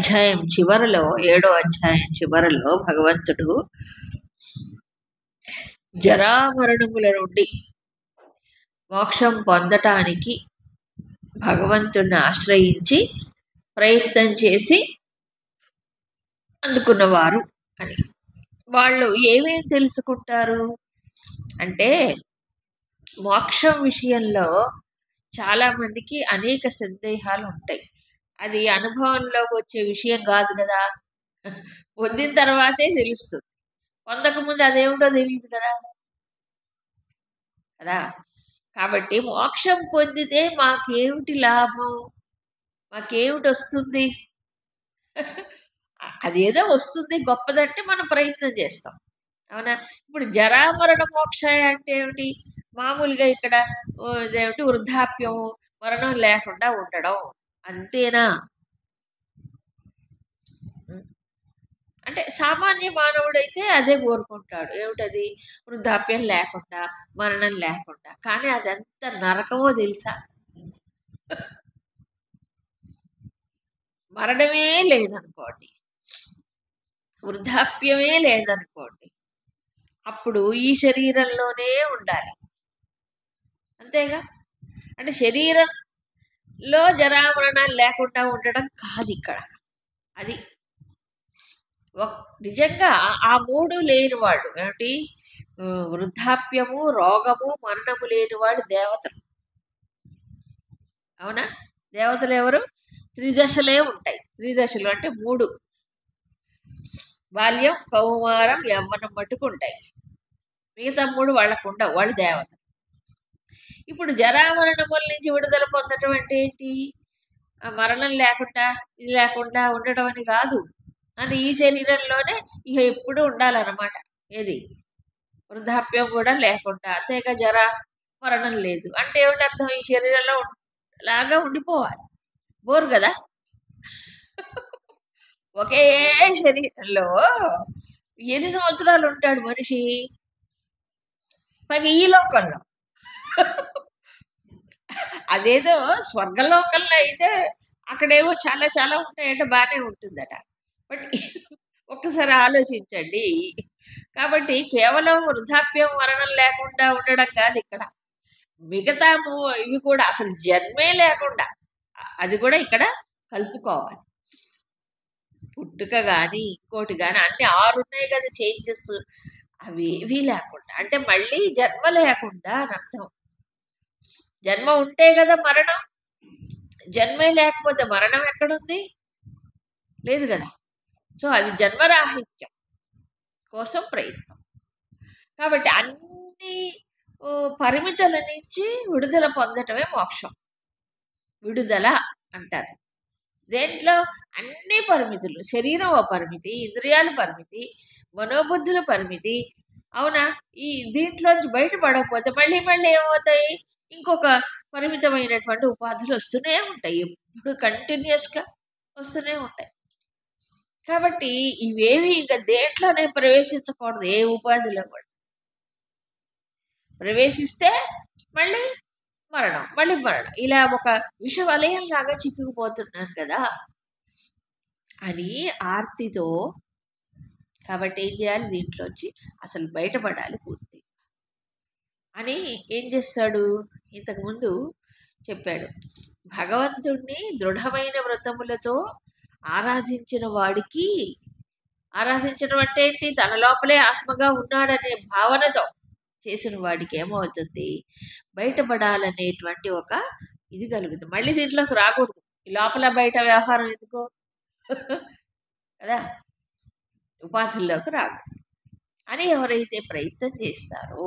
అధ్యాయం చివరలో 7వ అధ్యాయం చివరలో భగవంతుడు జరామరణముల నుండి మోక్షం పొందటానికి భగవంతుడిని ఆశ్రయించి ప్రయత్నం చేసి అందుకున్నవారు అని. వాళ్ళు ఏమేమి తెలుసుకుంటారు అంటే, మోక్షం విషయంలో చాలా మందికి అనేక సందేహాలు ఉంటాయి. అది అనుభవంలోకి వచ్చే విషయం కాదు కదా, పొందిన తర్వాతే తెలుస్తుంది. పొందకముందు అదేమిటో తెలియదు కదా. కాబట్టి మోక్షం పొందితే మాకేమిటి లాభం, మాకేమిటి వస్తుంది, అదేదో వస్తుంది గొప్పదంటే మనం ప్రయత్నం చేస్తాం, అవునా. ఇప్పుడు జరామరణ మోక్ష అంటే ఏమిటి? మామూలుగా ఇక్కడ ఇదేమిటి, వృద్ధాప్యం, మరణం లేకుండా ఉండడం, అంతేనా? అంటే సామాన్య మానవుడైతే అదే కోరుకుంటాడు. ఏమిటది? వృద్ధాప్యం లేకుండా, మరణం లేకుండా. కానీ అదెంత నరకమో తెలుసా? మరణమే లేదనుకోండి, వృద్ధాప్యమే లేదనుకోండి, అప్పుడు ఈ శరీరంలోనే ఉండాలి, అంతేగా. అంటే శరీరంలో జరామరణాలు లేకుండా ఉండడం కాదు ఇక్కడ. అది నిజంగా ఆ మూడు లేనివాడు, ఏమిటి, వృద్ధాప్యము, రోగము, మరణము లేనివాడు దేవతలు, అవునా. దేవతలు ఎవరు? త్రిదశలే ఉంటాయి. త్రిదశలు అంటే 3: బాల్యం, కౌమారం, యవ్వనం మట్టుకు ఉంటాయి. మిగతా 3 వాళ్ళకు ఉండవు, వాళ్ళు దేవతలు. ఇప్పుడు జరామరణముల నుంచి విడుదల పొందటం అంటే ఏంటి? మరణం లేకుండా, ఇది లేకుండా ఉండటం అని కాదు. అంటే ఈ శరీరంలోనే ఇక ఎప్పుడు ఉండాలన్నమాట. ఏది? వృద్ధాప్యం కూడా లేకుండా, అంతేగా. జరా మరణం లేదు అంటే ఏమిటి అర్థం? ఈ శరీరంలో లాగా ఉండిపోవాలి. బోర్ కదా. ఒకే శరీరంలో ఎన్ని సంవత్సరాలు ఉంటాడు మనిషి? పైగా ఈ లోకంలో. అదేదో స్వర్గలోకంలో అయితే అక్కడేవో చాలా చాలా ఉంటాయంటే బాగానే ఉంటుందట. బట్ ఒక్కసారి ఆలోచించండి. కాబట్టి కేవలం వృద్ధాప్యం, మరణం లేకుండా ఉండడం కాదు ఇక్కడ. మిగతా ఇవి కూడా అసలు జన్మే లేకుండా, అది కూడా ఇక్కడ కలుపుకోవాలి. పుట్టుక కానీ ఇంకోటి కానీ అన్ని 6 ఉన్నాయి కదా చేంజెస్, అవి ఏవీ లేకుండా. అంటే మళ్ళీ జన్మ లేకుండా అని అర్థం. జన్మ ఉంటే కదా మరణం. జన్మే లేకపోతే మరణం ఎక్కడుంది? లేదు కదా. సో అది జన్మరాహిత్యం కోసం ప్రయత్నం. కాబట్టి అన్ని పరిమితుల నుంచి విడుదల పొందటమే మోక్షం. విడుదల అంటారు. దేంట్లో? అన్ని పరిమితులు. శరీరం ఓ పరిమితి, ఇంద్రియాల పరిమితి, మనోబుద్ధుల పరిమితి, అవునా. ఈ దీంట్లోంచి బయటపడకపోతే మళ్ళీ మళ్ళీ ఏమవుతాయి? ఇంకొక పరిమితమైనటువంటి ఉపాధులు వస్తూనే ఉంటాయి, ఎప్పుడు కంటిన్యూస్గా వస్తూనే ఉంటాయి. కాబట్టి ఇవేవి ఇంకా దేంట్లోనే ప్రవేశించకూడదు, ఏ ఉపాధిలో కూడా. ప్రవేశిస్తే మళ్ళీ మరణం, మళ్ళీ మరణం, ఇలా ఒక విష వలయం లాగా చిక్కుకుపోతున్నాను కదా అని ఆర్తితో. కాబట్టి ఏం చేయాలి? దీంట్లోంచి అసలు బయటపడాలి పూర్తి అని ఏం చేస్తాడు? ఇంతకుముందు చెప్పాడు, భగవంతుణ్ణి దృఢమైన వ్రతములతో ఆరాధించిన వాడికి, ఆరాధించడం అంటే ఏంటి? తన లోపలే ఆత్మగా ఉన్నాడనే భావనతో చేసిన వాడికి ఏమవుతుంది? బయటపడాలనేటువంటి ఒక ఇది కలుగుతుంది. మళ్ళీ దీంట్లోకి రాకూడదు. లోపల బయట వ్యవహారం ఎందుకో కదా, ఉపాధుల్లోకి రాకూడదు అని ఎవరైతే ప్రయత్నం చేస్తారో.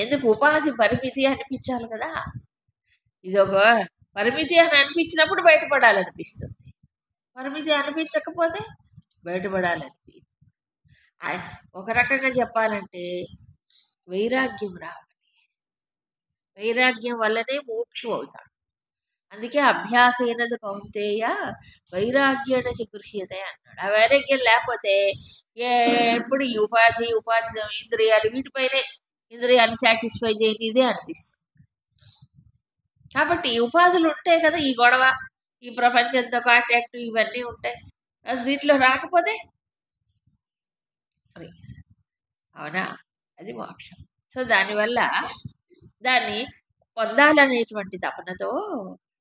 ఎందుకు? ఉపాధి పరిమితి అనిపించాలి కదా. ఇది ఒక పరిమితి అని అనిపించినప్పుడు బయటపడాలనిపిస్తుంది. పరిమితి అనిపించకపోతే బయటపడాలనిపి. ఒక రకంగా చెప్పాలంటే వైరాగ్యం రావాలి. వైరాగ్యం వల్లనే మోక్షం అవుతాడు. అందుకే అభ్యాసైనది కౌంతేయ వైరాగ్యన గృహ్యతే అన్నాడు. ఆ వైరాగ్యం లేకపోతే ఎప్పుడు ఈ ఉపాధి ఇంద్రియాలు, వీటిపైనే ఇంద్రియాలు సాటిస్ఫై చేయనిదే అనిపిస్తుంది. కాబట్టి ఉపాధులు ఉంటే కదా ఈ గొడవ. ఈ ప్రపంచంతో కాంటాక్ట్ ఇవన్నీ ఉంటాయి. అది దీంట్లో రాకపోతే ఫ్రీ. అవునా? అది మోక్షం. సో దానివల్ల దాన్ని పొందాలనేటువంటి తపనతో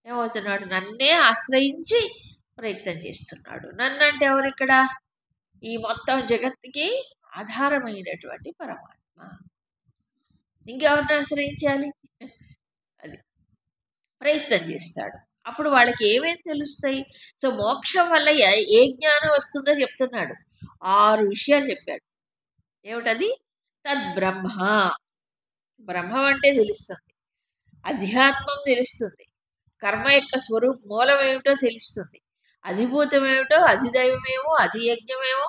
ఏమవుతున్నాడు, నన్నే ఆశ్రయించి ప్రయత్నం చేస్తున్నాడు. నన్నంటే ఎవరిక్కడ? ఈ మొత్తం జగత్తుకి ఆధారమైనటువంటి పరమాత్మ. ఇంకెవరిని ఆశ్రయించాలి? అది ప్రయత్నం చేస్తాడు. అప్పుడు వాళ్ళకి ఏమేమి తెలుస్తాయి? సో మోక్షం వల్ల ఏ జ్ఞానం వస్తుందో చెప్తున్నాడు. 6 విషయాలు చెప్పాడు. ఏమిటది? తద్బ్రహ్మ. బ్రహ్మం అంటే తెలుస్తుంది, అధ్యాత్మం తెలుస్తుంది, కర్మ యొక్క మూలం ఏమిటో తెలుస్తుంది, అధిభూతం ఏమిటో, అధిదైవమేమో, అధియజ్ఞమేమో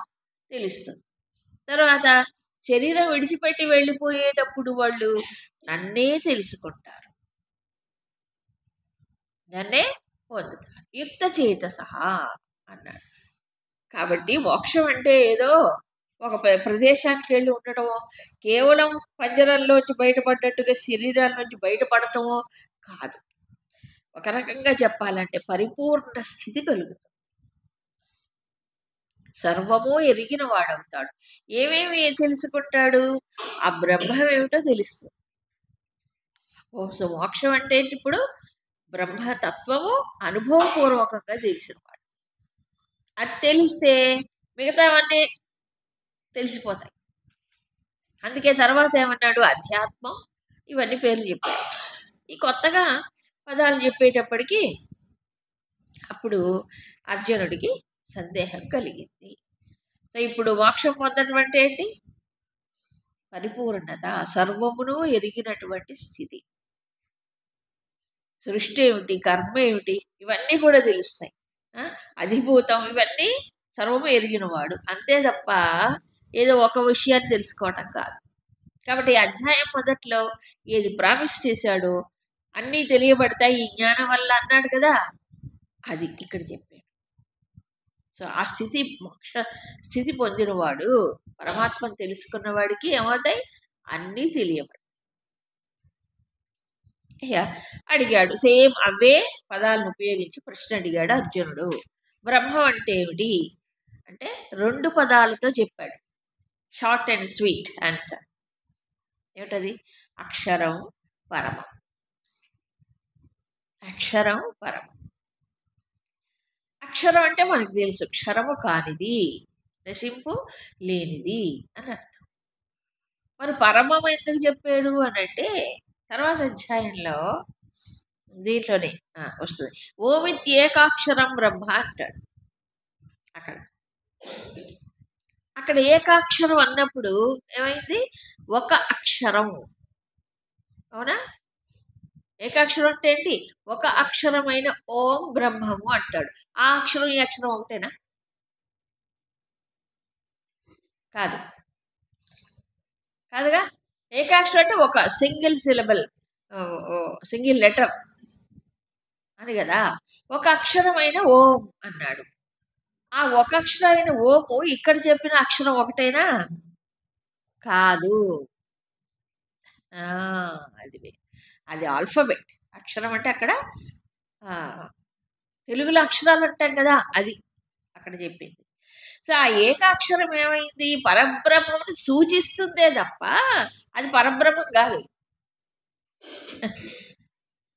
తెలుస్తుంది. తర్వాత శరీరం విడిచిపెట్టి వెళ్ళిపోయేటప్పుడు వాళ్ళు నన్నే తెలుసుకుంటారు, నన్నే పొందుతారు యుక్త చేతసః అన్నాడు. కాబట్టి మోక్షం అంటే ఏదో ఒక ప్రదేశానికి వెళ్ళి ఉండటమో, కేవలం పంజరంలోంచి బయటపడ్డట్టుగా శరీరాల్లోంచి బయటపడటమో కాదు. ఒక రకంగా చెప్పాలంటే పరిపూర్ణ స్థితి కలుగుతుంది. సర్వము ఎరిగిన వాడవుతాడు. ఏమేమి తెలుసుకుంటాడు? ఆ బ్రహ్మం ఏమిటో తెలుస్తుంది. సో మోక్షం అంటే ఏంటి? ఇప్పుడు బ్రహ్మతత్వము అనుభవపూర్వకంగా తెలిసినవాడు. అది తెలిస్తే మిగతావన్నీ తెలిసిపోతాయి. అందుకే తర్వాత ఏమన్నాడు? అధ్యాత్మం, ఇవన్నీ పేర్లు చెప్పాడు. ఈ కొత్తగా పదాలు చెప్పేటప్పటికి అప్పుడు అర్జునుడికి సందేహం కలిగింది. సో ఇప్పుడు మోక్షం పొందడం అంటే ఏంటి? పరిపూర్ణత, సర్వమును ఎరిగినటువంటి స్థితి. సృష్టి ఏమిటి, కర్మ ఏమిటి, ఇవన్నీ కూడా తెలుస్తాయి. అధిభూతం, ఇవన్నీ సర్వము ఎరిగినవాడు. అంతే తప్ప ఏదో ఒక విషయాన్ని తెలుసుకోవటం కాదు. కాబట్టి అధ్యాయం మొదట్లో ఏది ప్రామిస్ చేశాడో అన్నీ తెలియబడతాయి ఈ జ్ఞానం వల్ల అన్నాడు కదా, అది ఇక్కడ చెప్పాడు. సో ఆ స్థితి, మోక్ష స్థితి పొందినవాడు, పరమాత్మను తెలుసుకున్న వాడికి ఏమవుతాయి? అన్నీ తెలియబడతాయి. అడిగాడు, సేమ్ అవే పదాలను ఉపయోగించి ప్రశ్న అడిగాడు అర్జునుడు. బ్రహ్మం అంటే ఏమిటి అంటే 2 పదాలతో చెప్పాడు. Short and sweet answer. ఏమిటది? అక్షరం పరమం. అక్షరం పరమం. అక్షరం అంటే మనకు తెలుసు, క్షరము కానిది, నశింపు లేనిది అని అర్థం. మరి పరమం ఎందుకు చెప్పాడు అని అంటే తర్వాత అధ్యాయంలో దీంట్లోనే వస్తుంది. ఓమిత్యేకాక్షరం బ్రహ్మ అంటాడు. అక్కడ ఏకాక్షరం అన్నప్పుడు ఏమైంది? ఒక అక్షరం. అవునా? ఏకాక్షరం అంటే ఏంటి? ఒక అక్షరమైన ఓం బ్రహ్మము అంటాడు. ఆ అక్షరం ఈ అక్షరం ఒకటేనా? కాదు, కాదుగా. ఏకాక్షరం అంటే ఒక సింగిల్ సిలబుల్, సింగిల్ లెటర్ అని కదా. ఒక అక్షరమైన ఓం అన్నాడు. ఆ ఒక అక్షరమైన ఓము ఇక్కడ చెప్పిన అక్షరం ఒకటేనా? కాదు. అది ఆల్ఫబెట్. అక్షరం అంటే అక్కడ తెలుగులో అక్షరాలు అంటాం కదా, అది అక్కడ చెప్పింది. సో ఆ ఏకాక్షరం ఏమైంది? పరబ్రహ్మను సూచిస్తుందే తప్ప అది పరబ్రహ్మం కాదు.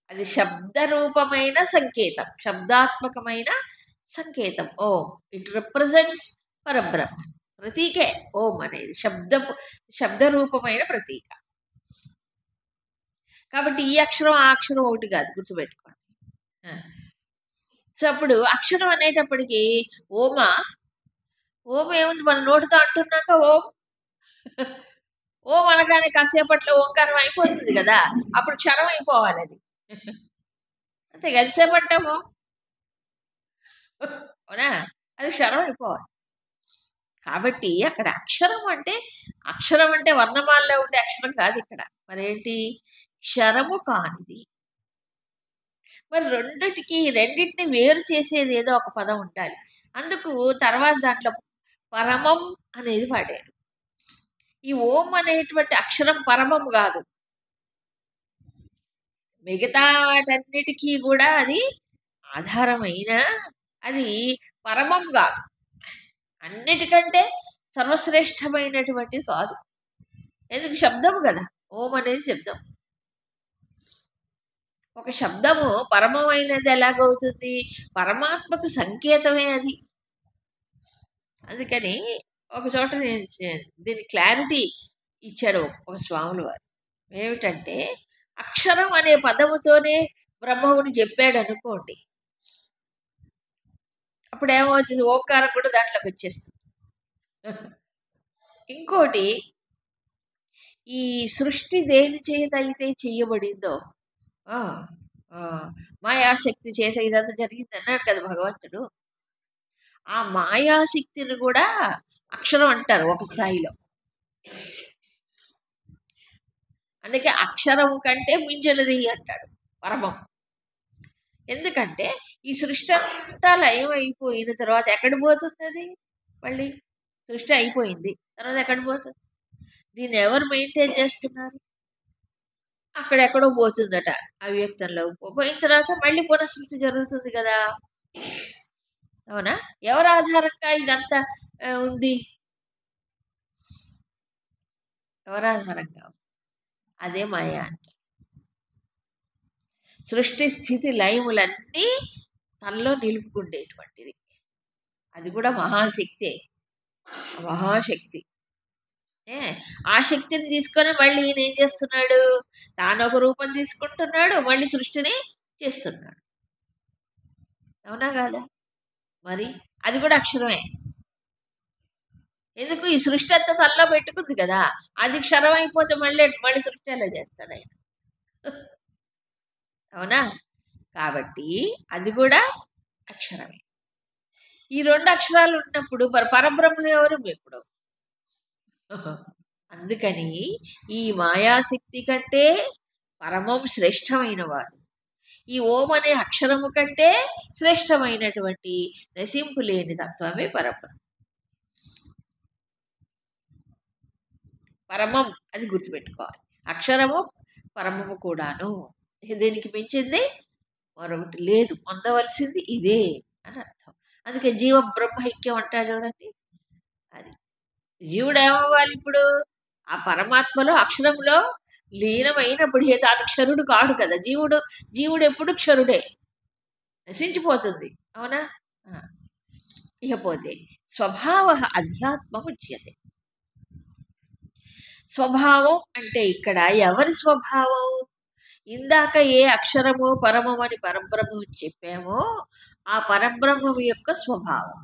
అది శబ్దరూపమైన సంకేతం, శబ్దాత్మకమైన సంకేతం. ఓం ఇట్ రిప్రజెంట్స్ పరబ్రహ్మ. ప్రతీకే ఓం అనేది శబ్దరూపమైన ప్రతీక. కాబట్టి ఈ అక్షరం ఆ అక్షరం ఒకటి కాదు, గుర్తుపెట్టుకోండి. సో అప్పుడు అక్షరం అనేటప్పటికీ ఓం ఏముంది? మన నోటితో అంటున్నాక ఓం అనగానే కాసేపట్లో ఓంకారం అయిపోతుంది కదా, అప్పుడు క్షరం అయిపోవాలి అది. అంతే, ఎంతసేపు అంటాము? అవునా? అది క్షరం అయిపోవాలి. కాబట్టి అక్కడ అక్షరం అంటే వర్ణమాలలో ఉండే అక్షరం కాదు ఇక్కడ. మరేంటి? క్షరము కానిది. మరి రెండింటిని వేరు చేసేది ఏదో ఒక పదం ఉండాలి. అందుకు తర్వాత దాంట్లో పరమం అనేది వాడాడు. ఈ ఓం అనేటువంటి అక్షరం పరమం కాదు, మిగతా వాటన్నిటికీ కూడా అది ఆధారమైన అది పరమం కాదు, అన్నిటికంటే సర్వశ్రేష్టమైనటువంటిది కాదు. ఎందుకు? శబ్దము కదా, ఓం అనేది శబ్దం. ఒక శబ్దము పరమమైనది ఎలాగవుతుంది? పరమాత్మకు సంకేతమే అది. అందుకని ఒక చోట దీని క్లారిటీ ఇచ్చాడు ఒక స్వాములు వారు. ఏమిటంటే, అక్షరం అనే పదముతోనే బ్రహ్మముని చెప్పాడు అనుకోండి, అప్పుడు ఏమవుతుంది? ఓంకారం కూడా దాంట్లోకి వచ్చేస్తుంది. ఇంకోటి, ఈ సృష్టి దేని చేత అయితే చెయ్యబడిందో, ఆ మాయాశక్తి చేత ఇదంతా జరిగింది అన్నాడు కదా భగవంతుడు. ఆ మాయాశక్తిని కూడా అక్షరం అంటారు ఒక స్థాయిలో. అందుకే అక్షరం కంటే మించినది అంటాడు పరమం. ఎందుకంటే ఈ సృష్టి అంతా లయం అయిపోయిన తర్వాత ఎక్కడ పోతుంది అది? మళ్ళీ సృష్టి అయిపోయింది, తర్వాత ఎక్కడ పోతుంది? దీన్ని ఎవరు మెయింటైన్ చేస్తున్నారు? అక్కడెక్కడో పోతుందట అవ్యక్తంలో. పోయిన తర్వాత మళ్ళీ పునఃసృష్టి జరుగుతుంది కదా. అవునా? ఎవరి ఆధారంగా ఇదంతా ఉంది? ఎవరి ఆధారంగా? అదే మాయ అంటే. సృష్టి స్థితి లయములన్నీ తనలో నిలుపుకుండేటువంటిది. అది కూడా మహాశక్తే, మహాశక్తి. ఆ శక్తిని తీసుకొని మళ్ళీ ఈయన ఏం చేస్తున్నాడు? తాను ఒక రూపం తీసుకుంటున్నాడు, మళ్ళీ సృష్టిని చేస్తున్నాడు. అవునా కాదా? మరి అది కూడా అక్షరమే. ఎందుకు? ఈ సృష్టి అంతా తనలో పెట్టుకుంది కదా, అది క్షరం అయిపోతే మళ్ళీ సృష్టి ఎలా చేస్తాడు ఆయన? అవునా? కాబట్టి అది కూడా అక్షరమే. ఈ రెండు అక్షరాలు ఉన్నప్పుడు పరబ్రహ్మ ఎవరు? ఇప్పుడు అందుకని ఈ మాయాశక్తి కంటే పరమం శ్రేష్టమైన వాడు. ఈ ఓం అనే అక్షరము కంటే శ్రేష్టమైనటువంటి నశింపు లేని తత్వమే పరబ్రహ్మ. పరమం అది గుర్తుపెట్టుకోవాలి. అక్షరము పరమము కూడాను. దీనికి మించింది మరొకటి లేదు, పొందవలసింది ఇదే అని అర్థం. అందుకే జీవ బ్రహ్మైక్యం అంటాడు చూడండి. అది జీవుడు ఏమవ్వాలి ఇప్పుడు? ఆ పరమాత్మలో అక్షరంలో లీనమైనప్పుడు తాను క్షరుడు కాడు కదా. జీవుడు ఎప్పుడు క్షరుడే, నశించిపోతుంది. అవునా? ఇకపోతే స్వభావ అధ్యాత్మముచ్యతే. స్వభావం అంటే ఇక్కడ ఎవరి స్వభావం? ఇందాక ఏ అక్షరము పరమం అని పరబ్రహ్మం చెప్పామో ఆ పరబ్రహ్మం యొక్క స్వభావం.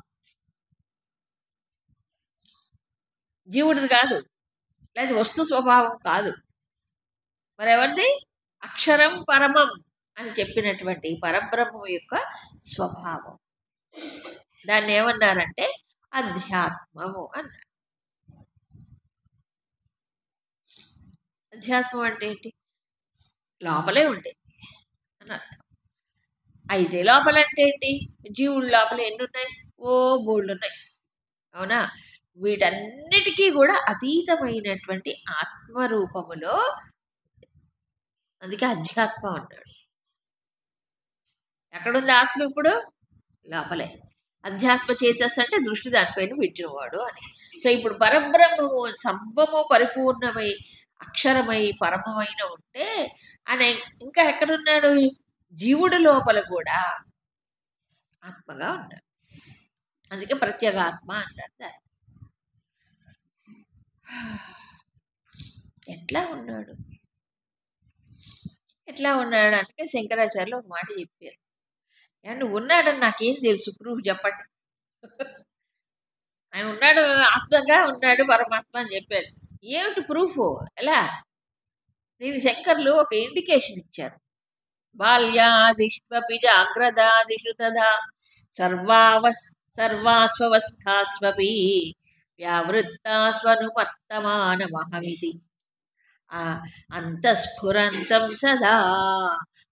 జీవుడిది కాదు, లేదా వస్తు స్వభావం కాదు. మరెవరిది? అక్షరం పరమం అని చెప్పినటువంటి పరబ్రహ్మం యొక్క స్వభావం. దాన్ని ఏమన్నారంటే అధ్యాత్మము అన్నారు. అధ్యాత్మం అంటే ఏంటి? లోపలే ఉండేది అని అర్థం. అయితే లోపలంటే ఏంటి? జీవుడు లోపల ఎన్ని ఉన్నాయి? ఓ బోళ్ళు ఉన్నాయి. అవునా? వీటన్నిటికీ కూడా అతీతమైనటువంటి ఆత్మరూపములో, అందుకే అధ్యాత్మం అన్నాడు. ఎక్కడుంది ఆత్మ ఇప్పుడు? లోపలే. అధ్యాత్మ చేసేస్తా అంటే దృష్టి దానిపైన పెట్టినవాడు అని. సో ఇప్పుడు పరబ్రహ్మము సర్వము పరిపూర్ణమై అక్షరమై పరమమైన ఉంటే ఆయన ఇంకా ఎక్కడున్నాడు? జీవుడి లోపల కూడా ఆత్మగా ఉన్నాడు. అందుకే ప్రత్యేగాత్మ అంటారు దాన్ని. ఎట్లా ఉన్నాడు అంటే శంకరాచార్యులు ఒక మాట చెప్పారు. నువ్వు ఉన్నాడని నాకేం తెలుసు, ప్రూఫ్ చెప్పండి. ఆయన ఉన్నాడు, ఆత్మగా ఉన్నాడు పరమాత్మ అని చెప్పాడు. ఏమిటి ప్రూఫ్? ఎలా? దీనికి శంకర్లు ఒక ఇండికేషన్ ఇచ్చారు. బాల్యాదిష్వపి జాగ్రదాదిషు తదా సర్వాస్వస్థాస్వపి వ్యావృత్తాస్వనువర్తమానమహమితి అంతఃస్ఫురంతం సదా.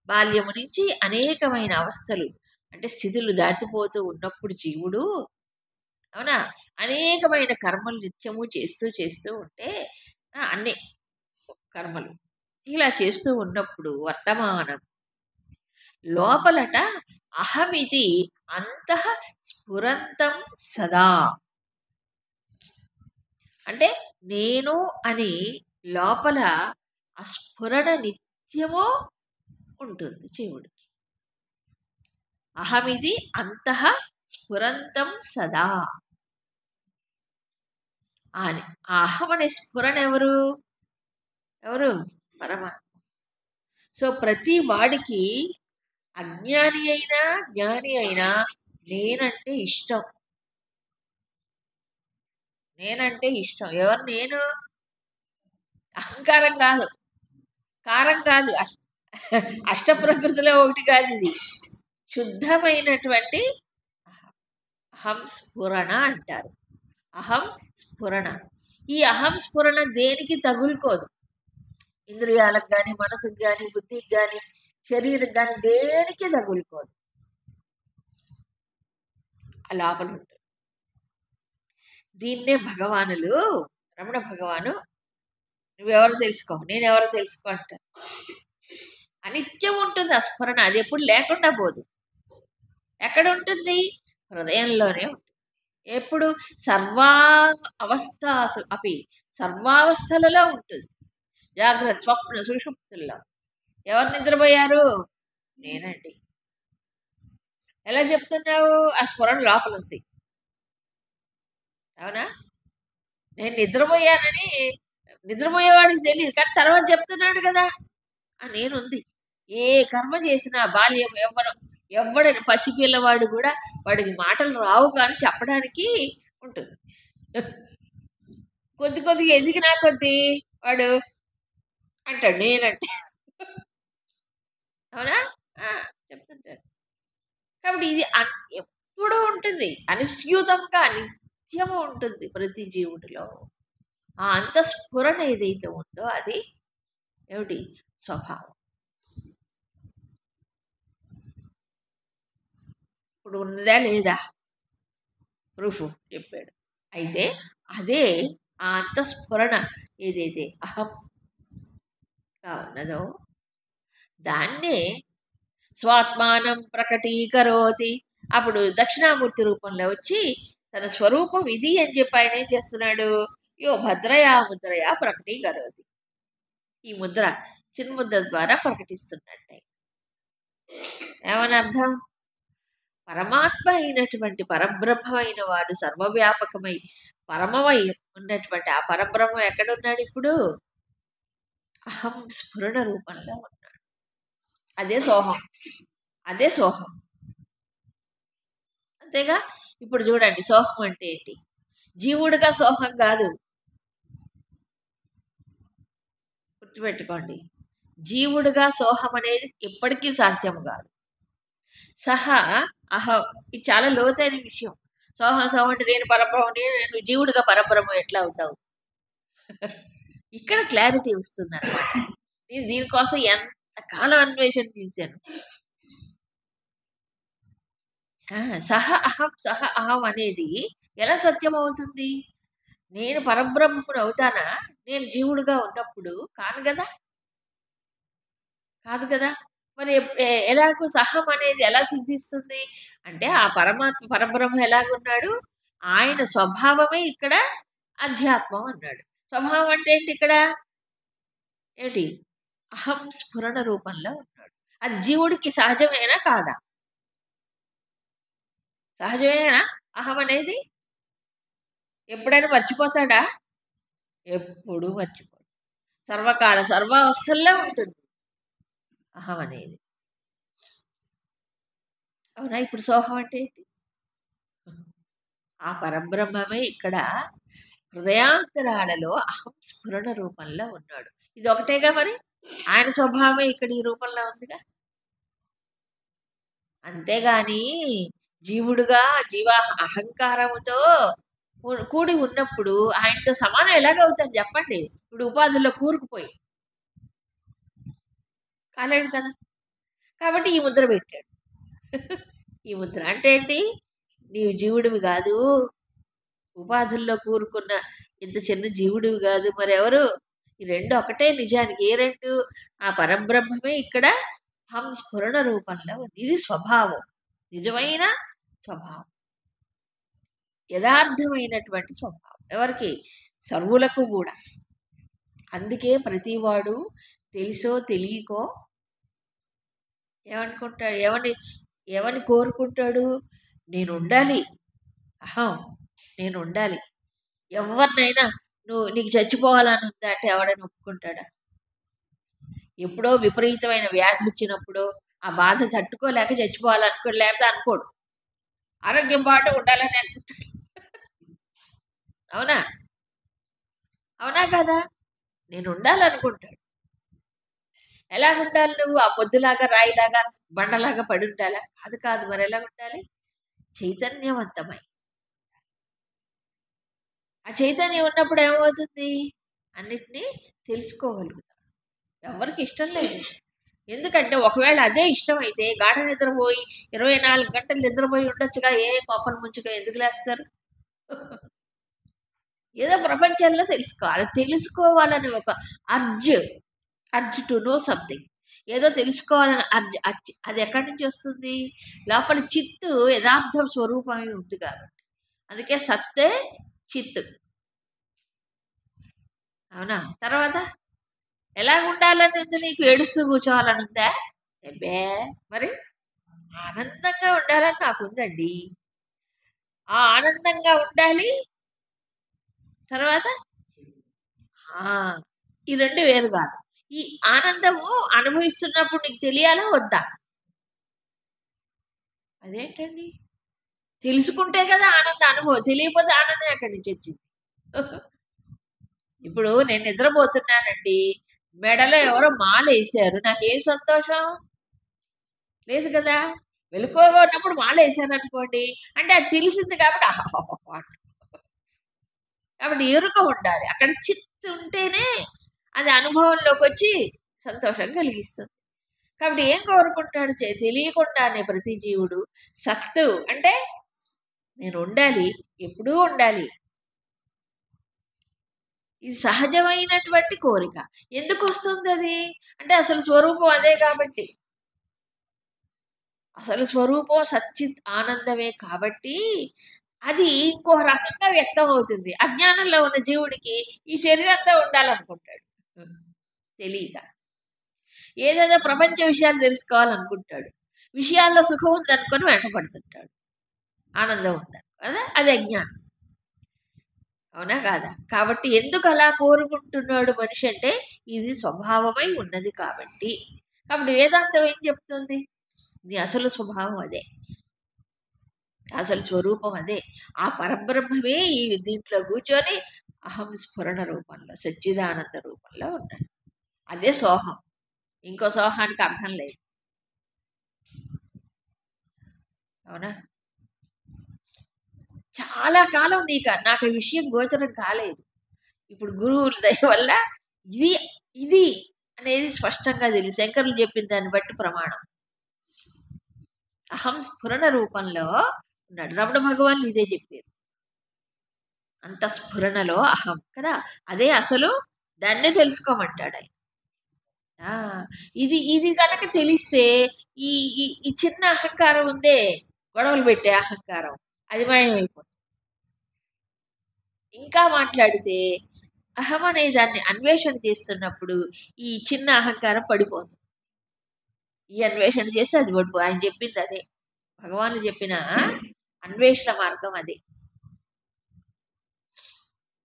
బాల్యము నుంచి అనేకమైన అవస్థలు అంటే స్థితులు దాటిపోతూ ఉన్నప్పుడు జీవుడు, అవునా, అనేకమైన కర్మలు నిత్యము చేస్తూ ఉంటే అన్ని కర్మలు ఇలా చేస్తూ ఉన్నప్పుడు వర్తమానం లోపలట అహమిది అంతః స్ఫురంతం సదా. అంటే నేను అని లోపల ఆ స్ఫురణ నిత్యము ఉంటుంది జీవుడికి. అహమిది అంతః స్ఫురంతం సదా అని. ఆ అహం అనే స్ఫురణ ఎవరు? పరమాత్మ. సో ప్రతి వాడికి అజ్ఞాని అయినా జ్ఞాని అయినా నేనంటే ఇష్టం. ఎవరు నేను? అహంకారం కాదు, కారం కాదు, అష్టప్రకృతిలో ఒకటి కాదు ఇది. శుద్ధమైనటువంటి అహం స్ఫురణ అంటారు. అహం స్ఫురణ. ఈ అహం స్ఫురణ దేనికి తగులుకోదు. ఇంద్రియాలకు కానీ, మనసుకు కానీ, బుద్ధికి కానీ, శరీరం కానీ దేనికి తగులుకోదు. ఆ లోపల ఉంటుంది. దీన్నే భగవానులు, రమణ భగవాను నువ్వెవరు తెలుసుకో, నేనెవరో తెలుసుకో అంటారు. అనిత్యం ఉంటుంది ఆ స్ఫురణ. అది ఎప్పుడు లేకుండా పోదు. ఎక్కడ ఉంటుంది? హృదయంలోనే ఉంటుంది. ఎప్పుడు? సర్వావస్థలలో ఉంటుంది. జాగ్రత్త, స్వప్న, సుషుప్తుల్లో. ఎవరు నిద్రపోయారు? నేనండి. ఎలా చెప్తున్నావు? ఆ స్ఫురణ లోపల ఉంది. అవునా? నేను నిద్రపోయానని నిద్రపోయేవాడికి తెలియదు, కానీ తర్వాత చెప్తున్నాడు కదా ఆ నేనుంది. ఏ కర్మ చేసినా బాల్యం, ఎవడని పసిపిల్లవాడు కూడా వాడికి మాటలు రావు కానీ చెప్పడానికి ఉంటుంది. కొద్దిగా ఎదిగినా కొద్ది వాడు అంటాడు నేనంటే. అవునా? చెప్తుంటాడు. కాబట్టి ఇది ఎప్పుడూ ఉంటుంది, అనుస్యూతంగా నిత్యము ఉంటుంది ప్రతి జీవుడిలో. ఆ అంతఃస్ఫురణ ఏదైతే ఉందో అది ఏమిటి? స్వభావం. ఇప్పుడు ఉన్నదా లేదా? ప్రూఫ్ చెప్పాడు. అయితే అదే ఆ అంతఃస్ఫురణ ఏదైతే అహంగా ఉన్నదో దాన్నే స్వాత్మానం ప్రకటీకరోతి. అప్పుడు దక్షిణామూర్తి రూపంలో వచ్చి తన స్వరూపం ఇది అని చెప్పి ఆయన ఏం చేస్తున్నాడు? యో భద్రయా ముద్రయా ప్రకటీకరోతి. ఈ ముద్ర చిన్ముద్ర ద్వారా ప్రకటిస్తున్నట్టే. ఏమని అర్థం? పరమాత్మ అయినటువంటి పరబ్రహ్మమైన వాడు సర్వవ్యాపకమై పరమమై ఉన్నటువంటి ఆ పరబ్రహ్మ ఎక్కడున్నాడు ఇప్పుడు? అహం స్ఫురణ రూపంలో ఉన్నాడు. అదే సోహం. అంతేగా? ఇప్పుడు చూడండి, సోహం అంటే ఏంటి? జీవుడిగా సోహం కాదు, గుర్తుపెట్టుకోండి. జీవుడిగా సోహం అనేది ఎప్పటికీ సాధ్యం కాదు. సహా అహం, ఇది చాలా లోతైన విషయం. సోహం అంటే నేను పరబ్రహ్మ, నేను జీవుడిగా పరబ్రహ్మ ఎట్లా అవుతావు? ఇక్కడ క్లారిటీ వస్తుంది అనమాట. నేను దీనికోసం ఎంతకాలం అన్వేషణ చేశాను. సహ అహం అనేది ఎలా సత్యం అవుతుంది? నేను పరబ్రహ్మకుడు అవుతానా నేను జీవుడిగా ఉన్నప్పుడు? కాదు కదా. మరి ఎలాగో సహం అనేది ఎలా సిద్ధిస్తుంది అంటే ఆ పరబ్రహ్మ ఎలాగున్నాడు? ఆయన స్వభావమే ఇక్కడ అధ్యాత్మం అన్నాడు. స్వభావం అంటే ఏంటి ఇక్కడ? ఏంటి? అహం స్ఫురణ రూపంలో ఉన్నాడు. అది జీవుడికి సహజమేనా కాదా? సహజమేనా అహం అనేది? ఎప్పుడైనా మర్చిపోతాడా? ఎప్పుడూ మర్చిపోడు. సర్వకాల సర్వావస్థల్లో ఉంటుంది అహం అనేది. అవునా? ఇప్పుడు సోహం అంటే ఏంటి? ఆ పరబ్రహ్మమే ఇక్కడ హృదయాంతరాలలో అహం స్ఫురణ రూపంలో ఉన్నాడు. ఇది ఒకటేగా మరి. ఆయన స్వభావమే ఇక్కడ ఈ రూపంలో ఉందిగా. అంతేగాని జీవుడుగా అహంకారముతో కూడి ఉన్నప్పుడు ఆయనతో సమానం ఎలాగవుతాడు చెప్పండి? ఇప్పుడు ఉపాధిలో కూరుకుపోయి కాలేడు కదా. కాబట్టి ఈ ముద్ర పెట్టాడు. ఈ ముద్ర అంటే ఏంటి? నీవు జీవుడివి కాదు, ఉపాధుల్లో కూరుకున్న ఇంత చిన్న జీవుడివి కాదు, మరెవరు? ఈ రెండు ఒకటే నిజానికి. ఏ రెండు? ఆ పరబ్రహ్మమే ఇక్కడ అహం స్ఫురణ రూపంలో ఉంది. ఇది స్వభావం, నిజమైన స్వభావం, యథార్థమైనటువంటి స్వభావం. ఎవరికి? సర్వులకు కూడా. అందుకే ప్రతివాడు తెలుసో తెలియకో ఏమనుకుంటాడు, ఏమని కోరుకుంటాడు? నేను ఉండాలి, అహం నేను ఉండాలి. ఎవరినైనా నీకు చచ్చిపోవాలని ఉందా అంటే ఎవడైనా ఒప్పుకుంటాడా? ఎప్పుడో విపరీతమైన వ్యాధి వచ్చినప్పుడు ఆ బాధ తట్టుకోలేక చచ్చిపోవాలనుకోడు, లేకపోతే అనుకోడు. ఆరోగ్యం బాగా ఉండాలని అనుకుంటాడు. అవునా అవునా కదా? నేను ఉండాలనుకుంటాడు. ఎలా ఉండాలి నువ్వు? ఆ పొద్దులాగా రాయిలాగా బండలాగా పడి ఉండాలా? అది కాదు. మరి ఎలా ఉండాలి? చైతన్యవంతమై. ఆ చైతన్యం ఉన్నప్పుడు ఏమవుతుంది? అన్నిటినీ తెలుసుకోగలుగుతాం. ఎవరికి ఇష్టం లేదు. ఎందుకంటే ఒకవేళ అదే ఇష్టమైతే గాఢ నిద్రపోయి 24 గంటలు నిద్రపోయి ఉండొచ్చుగా, ఏ కోపం ముంచుగా ఎందుకు లేస్తారు? ఏదో ప్రపంచంలో తెలుసుకోవాలి. తెలుసుకోవాలని ఒక అర్జ్ టు నో సంథింగ్, ఏదో తెలుసుకోవాలని అర్జ్ అది ఎక్కడి నుంచి వస్తుంది? లోపల చిత్తు యథార్థ స్వరూపమే ఉంది కాబట్టి. అందుకే సత్తే చిత్తు. అవునా? తర్వాత ఎలా ఉండాలని ఉంది? నీకు ఏడుస్తూ కూర్చోవాలని ఉందా? అబ్బే, మరి ఆనందంగా ఉండాలని నాకుందండి. ఆ ఆనందంగా ఉండాలి. తర్వాత ఈ రెండు వేరు కాదు. ఈ ఆనందము అనుభవిస్తున్నప్పుడు నీకు తెలియాలా వద్దా? అదేంటండి? తెలుసుకుంటే కదా ఆనంద అనుభవం, తెలియకపోతే ఆనందం ఎక్కడి నుంచి వచ్చింది? ఇప్పుడు నేను నిద్రపోతున్నానండి, మెడలో ఎవరో మాల వేసారు, నాకేం సంతోషం లేదు కదా? వెలుకోగా ఉన్నప్పుడు మాల వేసారు అనుకోండి, అంటే అది తెలిసింది కాబట్టి కాబట్టి ఎరుక ఉండాలి. అక్కడ చిత్తు ఉంటేనే అది అనుభవంలోకి వచ్చి సంతోషం కలిగిస్తుంది. కాబట్టి ఏం కోరుకుంటాడు? తెలియకుండానే ప్రతి జీవుడు సత్తు అంటే నేను ఉండాలి, ఎప్పుడూ ఉండాలి. ఇది సహజమైనటువంటి కోరిక. ఎందుకు వస్తుంది అది? అంటే అసలు స్వరూపం అదే కాబట్టి. అసలు స్వరూపం సచ్చిత్ ఆనందమే కాబట్టి అది ఇంకో రకంగా వ్యక్తం అవుతుంది. అజ్ఞానంలో ఉన్న జీవుడికి ఈ శరీరంతో ఉండాలనుకుంటాడు, తెలియక. ఏదేదో ప్రపంచ విషయాలు తెలుసుకోవాలనుకుంటాడు, విషయాల్లో సుఖం ఉందనుకొని వెంటపడుతుంటాడు, ఆనందం ఉందని కదా, అది అజ్ఞానం. అవునా కాదా? కాబట్టి ఎందుకు అలా కోరుకుంటున్నాడు మనిషి అంటే ఇది స్వభావమై ఉన్నది కాబట్టి. కాబట్టి వేదాంతం ఏం చెప్తుంది? నీ అసలు స్వభావం అదే, అసలు స్వరూపం అదే. ఆ పరబ్రహ్మమే ఈ దీంట్లో కూర్చొని అహం స్ఫురణ రూపంలో సచ్చిదానంద రూపంలో ఉన్నాడు. అదే సోహం. ఇంకో సోహానికి అర్థం లేదు. అవునా? చాలా కాలం నాకు ఈ విషయం గోచరం కాలేదు. ఇప్పుడు గురువుల దయ వల్ల ఇది అనేది స్పష్టంగా తెలిసి శంకరులు చెప్పిన దాన్ని బట్టి ప్రమాణం. అహం స్ఫురణ రూపంలో ఉన్నాడు. రమణ భగవాన్లు ఇదే చెప్పారు. అంత స్ఫురణలో అహం కదా, అదే అసలు. దాన్నే తెలుసుకోమంటాడు ఆయన. ఇది కనుక తెలిస్తే ఈ ఈ చిన్న అహంకారం ఉందే, గొడవలు పెట్టే అహంకారం, అది మాయమైపోతుంది. ఇంకా మాట్లాడితే అహం అనే దాన్ని అన్వేషణ చేస్తున్నప్పుడు ఈ చిన్న అహంకారం పడిపోతుంది. ఈ అన్వేషణ చేస్తే అది పడిపో. ఆయన చెప్పింది అదే, భగవాను చెప్పిన అన్వేషణ మార్గం అదే.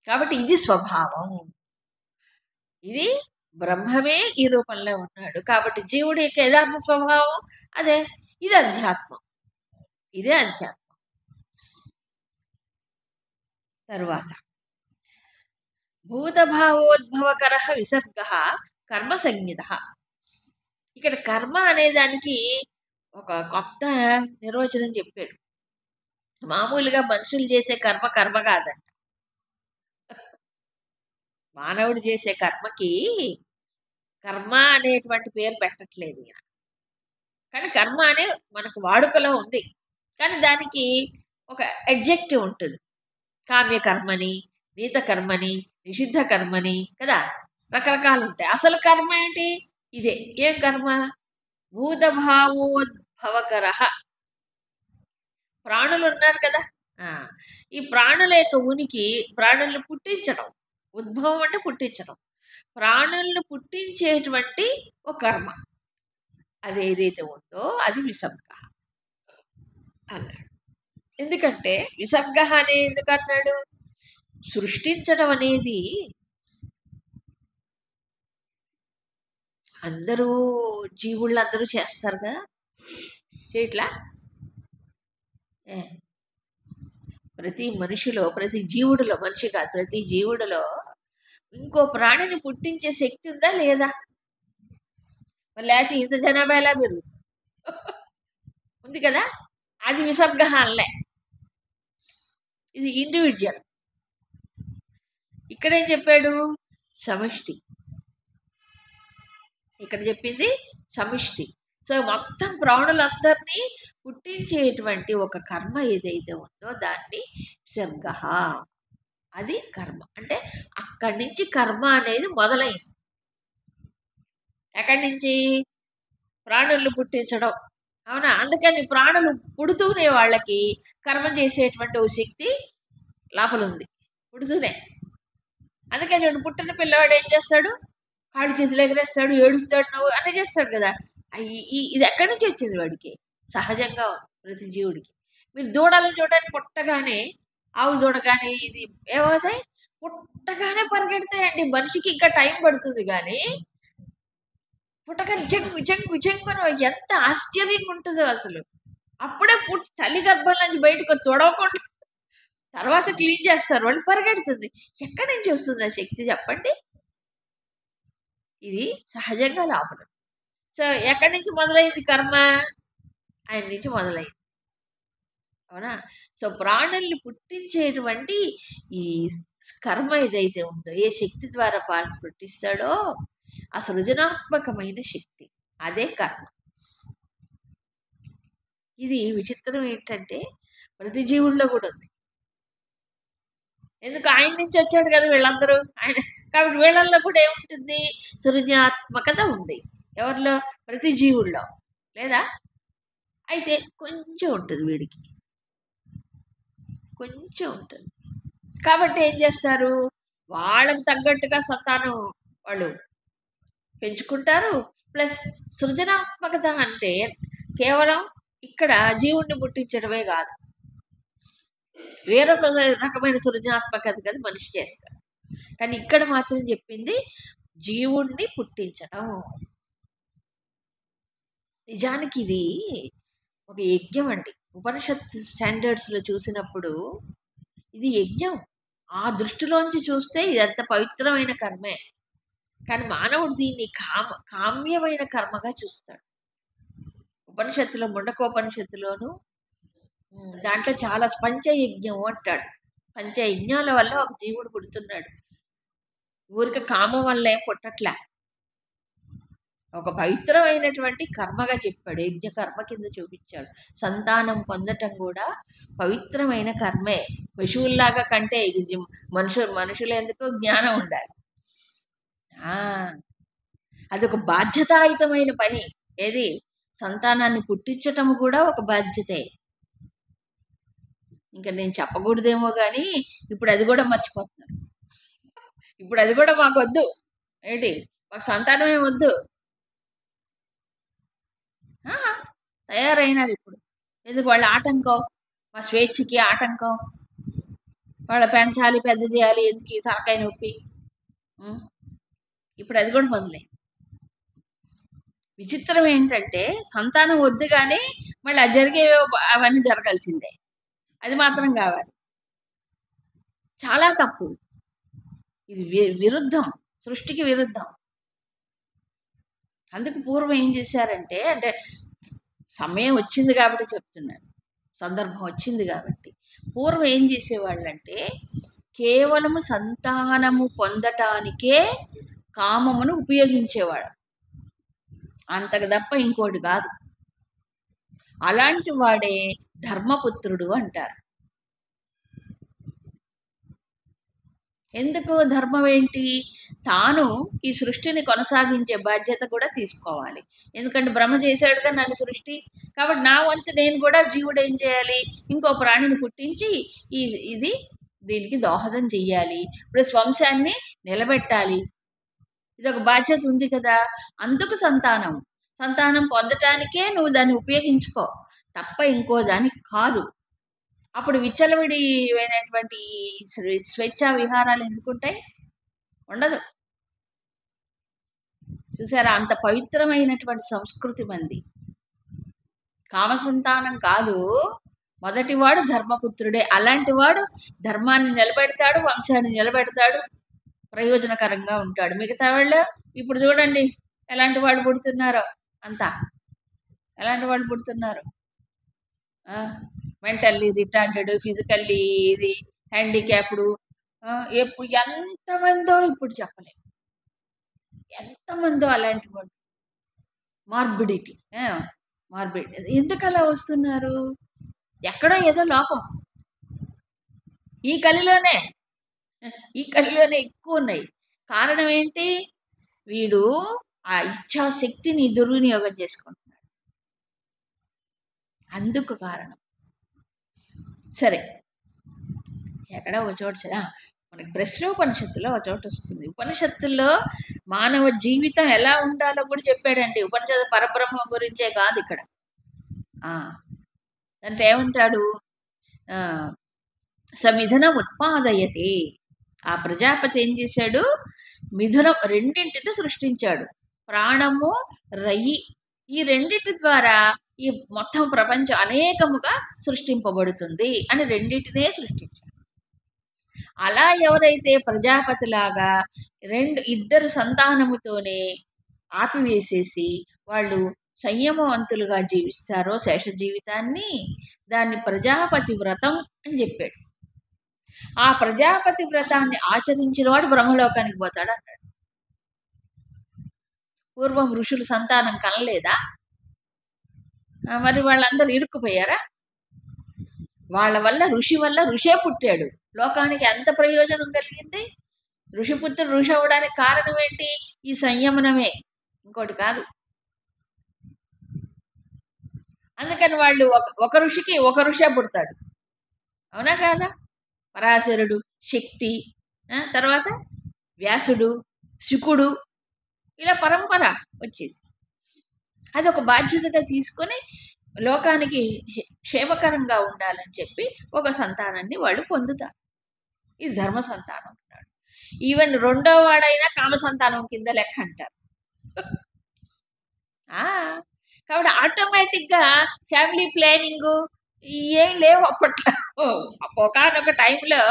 కాబట్టి ఇది స్వభావం. ఇది బ్రహ్మమే ఈ రూపంలో ఉన్నాడు కాబట్టి జీవుడి యొక్క యథార్థ స్వభావం అదే. ఇది అధ్యాత్మం, ఇదే అధ్యాత్మం. తరువాత భూతభావోద్భవకర విసర్గ కర్మ సంజ్ఞిత. ఇక్కడ కర్మ అనే దానికి ఒక కొత్త నిర్వచనం చెప్పాడు. మామూలుగా మనుషులు చేసే కర్మ కర్మ కాదంట. మానవుడు చేసే కర్మకి కర్మ అనేటువంటి పేరు పెట్టట్లేదు. కానీ కర్మ అనే మనకు వాడుకలో ఉంది, కానీ దానికి ఒక అడ్జెక్టివ్ ఉంటుంది. కామ్య కర్మని, నీత కర్మని, నిషిద్ధ కర్మని కదా, రకరకాలు ఉంటాయి. అసలు కర్మ ఏంటి? ఇదే. ఏం కర్మ? భూతభావోద్భవకర. ప్రాణులు ఉన్నారు కదా, ఆ, ఈ ప్రాణుల యొక్క ఉనికి, ప్రాణులను పుట్టించడం, ఉద్భవం అంటే పుట్టించడం, ప్రాణులను పుట్టించేటువంటి ఒక కర్మ అది ఏదైతే ఉందో అది విసర్గ అన్నాడు. ఎందుకంటే విసర్గ అనే ఎందుకు అన్నాడు? సృష్టించడం అనేది అందరూ జీవుళ్ళు అందరూ చేస్తారుగా, చేయట్లా? ఏ, ప్రతి మనిషిలో, ప్రతి జీవుడిలో, మనిషి కాదు ప్రతి జీవుడిలో ఇంకో ప్రాణిని పుట్టించే శక్తి ఉందా లేదా? మరి లేకపోతే ఇంత జనాభా ఎలా పెరుగుతుంది? ఉంది కదా, అది విసర్గ అనలే, ఇది ఇండివిజువల్. ఇక్కడేం చెప్పాడు? సమష్టి. ఇక్కడ చెప్పింది సమిష్టి. సో మొత్తం ప్రాణులందరినీ పుట్టించేటువంటి ఒక కర్మ ఏదైతే ఉందో దాన్ని విసర్గ, అది కర్మ. అంటే అక్కడి నుంచి కర్మ అనేది మొదలైంది. ఎక్కడి నుంచి? ప్రాణులను పుట్టించడం. అవునా? అందుకని ప్రాణులు పుడుతూనే వాళ్ళకి కర్మ చేసేటువంటి ఓ శక్తి లోపల ఉంది, పుడుతూనే. అందుకని చూడు, పుట్టిన పిల్లవాడు ఏం చేస్తాడు? కాళ్ళు చేతులు ఎగరేస్తాడు, ఏడుస్తాడు, నవ్వు అన్నీ చేస్తాడు కదా. ఇది ఎక్కడి నుంచి వచ్చింది? వాడికి సహజంగా ప్రతి జీవుడికి. మీరు దూడలను చూడండి, పుట్టగానే, ఆవు దూడ కానీ ఇది ఏమవుతాయి? పుట్టగానే పరిగెడతాయండి. మనిషికి ఇంకా టైం పడుతుంది కానీ పుట్టగానే చెంగు చెంగు చెంగును, ఎంత ఆశ్చర్యంగా ఉంటుందో అసలు. అప్పుడే తల్లి గర్భం నుంచి బయటకు తొడవకుండా తర్వాత క్లీన్ చేస్తారు, వాళ్ళు పరిగెడుతుంది. ఎక్కడి నుంచి వస్తుంది ఆ శక్తి చెప్పండి? ఇది సహజంగా లోపల. సో ఎక్కడి నుంచి మొదలైంది కర్మ? ఆయన నుంచి మొదలైంది. అవునా? సో ప్రాణుల్ని పుట్టించేటువంటి ఈ కర్మ ఏదైతే ఉందో, ఏ శక్తి ద్వారా పుట్టిస్తాడో ఆ సృజనాత్మకమైన శక్తి, అదే కర్మ. ఇది విచిత్రం ఏంటంటే ప్రతి జీవుల్లో కూడా ఉంది. ఎందుకు? ఆయన నుంచి వచ్చాడు కదా వీళ్ళందరూ, ఆయన. కాబట్టి వీళ్ళల్లో కూడా ఏముంటుంది? సృజనాత్మకత ఉంది. ఎవరిలో? ప్రతి జీవుల్లో. లేదా? అయితే కొంచెం ఉంటుంది వీడికి, కొంచెం ఉంటుంది. కాబట్టి ఏం చేస్తారు? వాళ్ళకు తగ్గట్టుగా సంతానం వాళ్ళు పెంచుకుంటారు. ప్లస్ సృజనాత్మకత అంటే కేవలం ఇక్కడ జీవుణ్ణి పుట్టించడమే కాదు, వేరొక రకమైన సృజనాత్మకత కదా మనిషి చేస్తాడు. కానీ ఇక్కడ మాత్రం చెప్పింది జీవుణ్ణి పుట్టించడం. నిజానికి ఇది ఒక యజ్ఞం అండి. ఉపనిషత్ స్టాండర్డ్స్లో చూసినప్పుడు ఇది యజ్ఞం. ఆ దృష్టిలోంచి చూస్తే ఇదంత పవిత్రమైన కర్మే. కానీ మానవుడు దీన్ని కామ్యమైన కర్మగా చూస్తాడు. ఉపనిషత్తులో, ముండకోపనిషత్తులోను దాంట్లో చాలా పంచయజ్ఞం అంటాడు. పంచయజ్ఞాల వల్ల ఒక జీవుడు పుడుతున్నాడు. ఊరికి కామం వల్లే పుట్టట్లే, ఒక పవిత్రమైనటువంటి కర్మగా చెప్పాడు. యజ్ఞ కర్మ కింద చూపించాడు. సంతానం పొందటం కూడా పవిత్రమైన కర్మే. పశువుల్లాగా కంటే ఇది మనుషులు ఎందుకు జ్ఞానం ఉండాలి. అదొక బాధ్యతాయుతమైన పని. ఏది? సంతానాన్ని పుట్టించటం కూడా ఒక బాధ్యతే. ఇంకా నేను చెప్పకూడదేమో కానీ ఇప్పుడు అది కూడా మర్చిపోతున్నారు. ఇప్పుడు అది కూడా మాకు వద్దు. ఏంటి? మాకు సంతానమే వద్దు తయారైనారు ఇప్పుడు. ఎందుకు? వాళ్ళ ఆటంకం, మా స్వేచ్ఛకి ఆటంకం. వాళ్ళ పెంచాలి, పెద్ద చేయాలి, ఎందుకు సాకాయ నొప్పి. ఇప్పుడు అది కూడా మొదలై. విచిత్రం ఏంటంటే సంతానం వద్దు కానీ మళ్ళీ అది జరిగేవో అవన్నీ జరగాల్సిందే, అది మాత్రం కావాలి. చాలా తప్పు. ఇది విరుద్ధం, సృష్టికి విరుద్ధం. అందుకు పూర్వం ఏం చేశారంటే, అంటే సమయం వచ్చింది కాబట్టి చెప్తున్నాను, సందర్భం వచ్చింది కాబట్టి. పూర్వం ఏం చేసేవాళ్ళంటే కేవలము సంతానము పొందటానికే కామమును ఉపయోగించేవాడు, అంతకు తప్ప ఇంకోటి కాదు. అలాంటి వాడే ధర్మపుత్రుడు అంటారు. ఎందుకు? ధర్మం ఏంటి? తాను ఈ సృష్టిని కొనసాగించే బాధ్యత కూడా తీసుకోవాలి. ఎందుకంటే బ్రహ్మ చేశాడుగా నన్ను సృష్టి. కాబట్టి నా వంతు నేను కూడా జీవుడు ఏం చేయాలి? ఇంకో ప్రాణిని పుట్టించి ఈ ఇది దీనికి దోహదం చెయ్యాలి. ప్లస్ వంశాన్ని నిలబెట్టాలి. ఇదొక బాధ్యత ఉంది కదా! అందుకు సంతానం. సంతానం పొందటానికే నువ్వు దాన్ని ఉపయోగించుకో. తప్ప ఇంకో దానికి కాదు. అప్పుడు విచ్చలవిడివైనటువంటి ఈ స్వేచ్ఛా విహారాలు ఎందుకుంటాయి? ఉండదు. చూసారా? అంత పవిత్రమైనటువంటి సంస్కృతి మంది. కామసంతానం కాదు, మొదటివాడు ధర్మపుత్రుడే. అలాంటి వాడు ధర్మాన్ని నిలబెడతాడు, వంశాన్ని నిలబెడతాడు, ప్రయోజనకరంగా ఉంటాడు. మిగతా వాళ్ళు ఇప్పుడు చూడండి ఎలాంటి వాళ్ళు పుడుతున్నారో. అంతా ఎలాంటి వాళ్ళు పుడుతున్నారు? మెంటల్లీ రిటార్డెడ్, ఫిజికల్లీ ఇది హ్యాండిక్యాప్డ్, ఎప్పుడు ఎంతమందో ఇప్పుడు చెప్పలేము. ఎంతమందో అలాంటి వాళ్ళు. మార్బిడిటీ, ఎందుకు అలా వస్తున్నారు? ఎక్కడో ఏదో లోపం. ఈ కలిలోనే ఎక్కువ ఉన్నాయి. కారణం ఏంటి? వీడు ఆ ఇచ్ఛాశక్తిని దుర్వినియోగం చేసుకుంటున్నాడు. అందుకు కారణం. సరే, ఎక్కడ ఒక చోట మనకి ప్రశ్నోపనిషత్తులో ఒక చోట వస్తుంది. ఉపనిషత్తుల్లో మానవ జీవితం ఎలా ఉండాలో కూడా చెప్పాడండి. ఉపనిషత్తు పరబ్రహ్మం గురించే కాదు ఇక్కడ. అంటే ఏమంటాడు? సమిథునం ఉత్పాదయతే. ఆ ప్రజాపతి ఏం చేశాడు? మిథునం రెండింటిని సృష్టించాడు. ప్రాణము, రయి. ఈ రెండింటి ద్వారా ఈ మొత్తం ప్రపంచం అనేకముగా సృష్టింపబడుతుంది అని రెండింటినే సృష్టించాడు. అలా ఎవరైతే ప్రజాపతిలాగా ఇద్దరు సంతానముతోనే ఆపివేసేసి వాళ్ళు సంయమవంతులుగా జీవిస్తారో శేష జీవితాన్ని, దాన్ని ప్రజాపతి వ్రతం అని చెప్పాడు. ఆ ప్రజాపతి వ్రతాన్ని ఆచరించిన వాడు బ్రహ్మలోకానికి పోతాడు అన్నాడు. పూర్వం ఋషులు సంతానం కనలేదా? మరి వాళ్ళందరూ ఇరుక్కుపోయారా? వాళ్ళ వల్ల ఋషే పుట్టాడు. లోకానికి ఎంత ప్రయోజనం కలిగింది? ఋషిపుత్రుడు ఋషి అవడానికి కారణం ఏంటి? ఈ సంయమనమే, ఇంకోటి కాదు. అందుకని వాళ్ళు ఒక ఋషికి ఒక ఋషే పుడతాడు. అవునా కాదా? పరాశరుడు, శక్తి, తర్వాత వ్యాసుడు, శుకుడు, ఇలా పరంపర వచ్చేసి అది ఒక బాధ్యతగా తీసుకొని లోకానికి క్షేమకరంగా ఉండాలని చెప్పి ఒక సంతానాన్ని వాళ్ళు పొందుతారు. ఇది ధర్మ సంతానం అన్నాడు. ఈవెన్ రెండో వాడైనా కామ సంతానం కింద లెక్క అంటారు. కాబట్టి ఆటోమేటిక్గా ఫ్యామిలీ ప్లానింగ్ ఏం లేవు అప్పట్లో. ఒకనొక టైంలో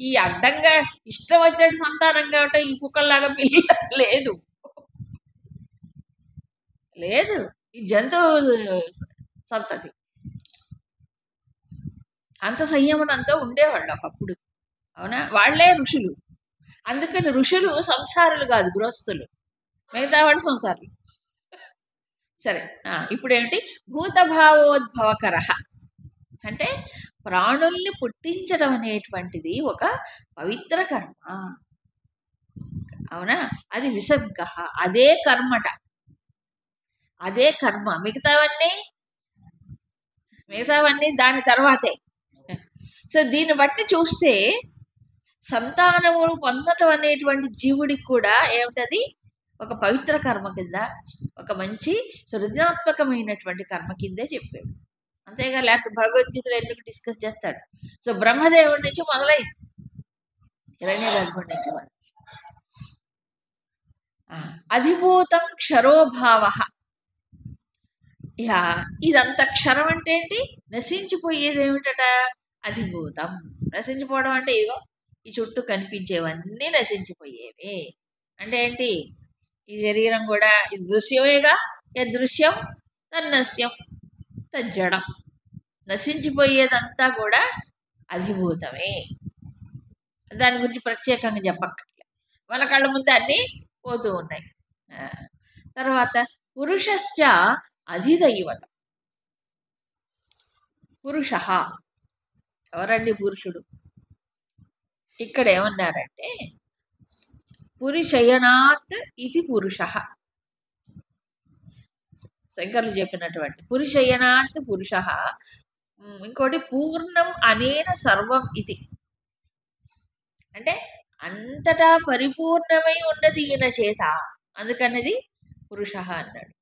ఈ అడ్డంగా ఇష్టం వచ్చేటి సంతానం కాబట్టి ఈ కుక్కల్లాగా పిల్ల లేదు. ఈ జంతువు సంతతి అంత సంయమనంతో ఉండేవాళ్ళు ఒకప్పుడు. అవునా? వాళ్లే ఋషులు. అందుకని ఋషులు సంసారులు కాదు, గృహస్థులు. మిగతా వాళ్ళు సంసారులు. సరే, ఇప్పుడు ఏంటి? భూతభావోద్భవకర అంటే ప్రాణుల్ని పుట్టించడం అనేటువంటిది ఒక పవిత్ర కర్మ. అవునా? అది విసర్గ, అదే కర్మట, అదే కర్మ. మిగతావన్నీ దాని తర్వాతే. సో దీన్ని బట్టి చూస్తే సంతానమును పొందటం అనేటువంటి జీవుడికి కూడా ఏమిటది? ఒక పవిత్ర కర్మ కింద, ఒక మంచి సృజనాత్మకమైనటువంటి కర్మ కిందే చెప్పాడు. అంతేగా, లేకపోతే భగవద్గీతలో ఎందుకు డిస్కస్ చేస్తాడు? సో బ్రహ్మదేవుడి నుంచి మొదలైంది, హిరణ్యగర్భుడి నుంచి. అధిభూతం క్షరోభావ. ఇదంతా క్షరం అంటే ఏంటి? నశించిపోయేది ఏమిటట? అధిభూతం. నశించిపోవడం అంటే ఇదిగో ఈ చుట్టూ కనిపించేవన్నీ నశించిపోయేవి. అంటే ఏంటి? ఈ శరీరం కూడా ఇది దృశ్యమేగా. యదృశ్యం తన్నస్యం తజ్జడం. నశించిపోయేదంతా కూడా అధిభూతమే. దాని గురించి ప్రత్యేకంగా చెప్పక్కర్లే, మన కళ్ళ ముందు అన్నీ పోతూ ఉన్నాయి. తర్వాత పురుషశ్చ అధిదైవతం. పురుష ఎవరండి? పురుషుడు. ఇక్కడ ఏమన్నారంటే పురుషయనాత్ ఇది పురుష. శంకర్లు చెప్పినటువంటి పురుషయనాత్ పురుష. ఇంకోటి పూర్ణం అనేన సర్వం ఇది, అంటే అంతటా పరిపూర్ణమై ఉన్నది ఈయన చేత, అందుకన్నది పురుష అన్నాడు.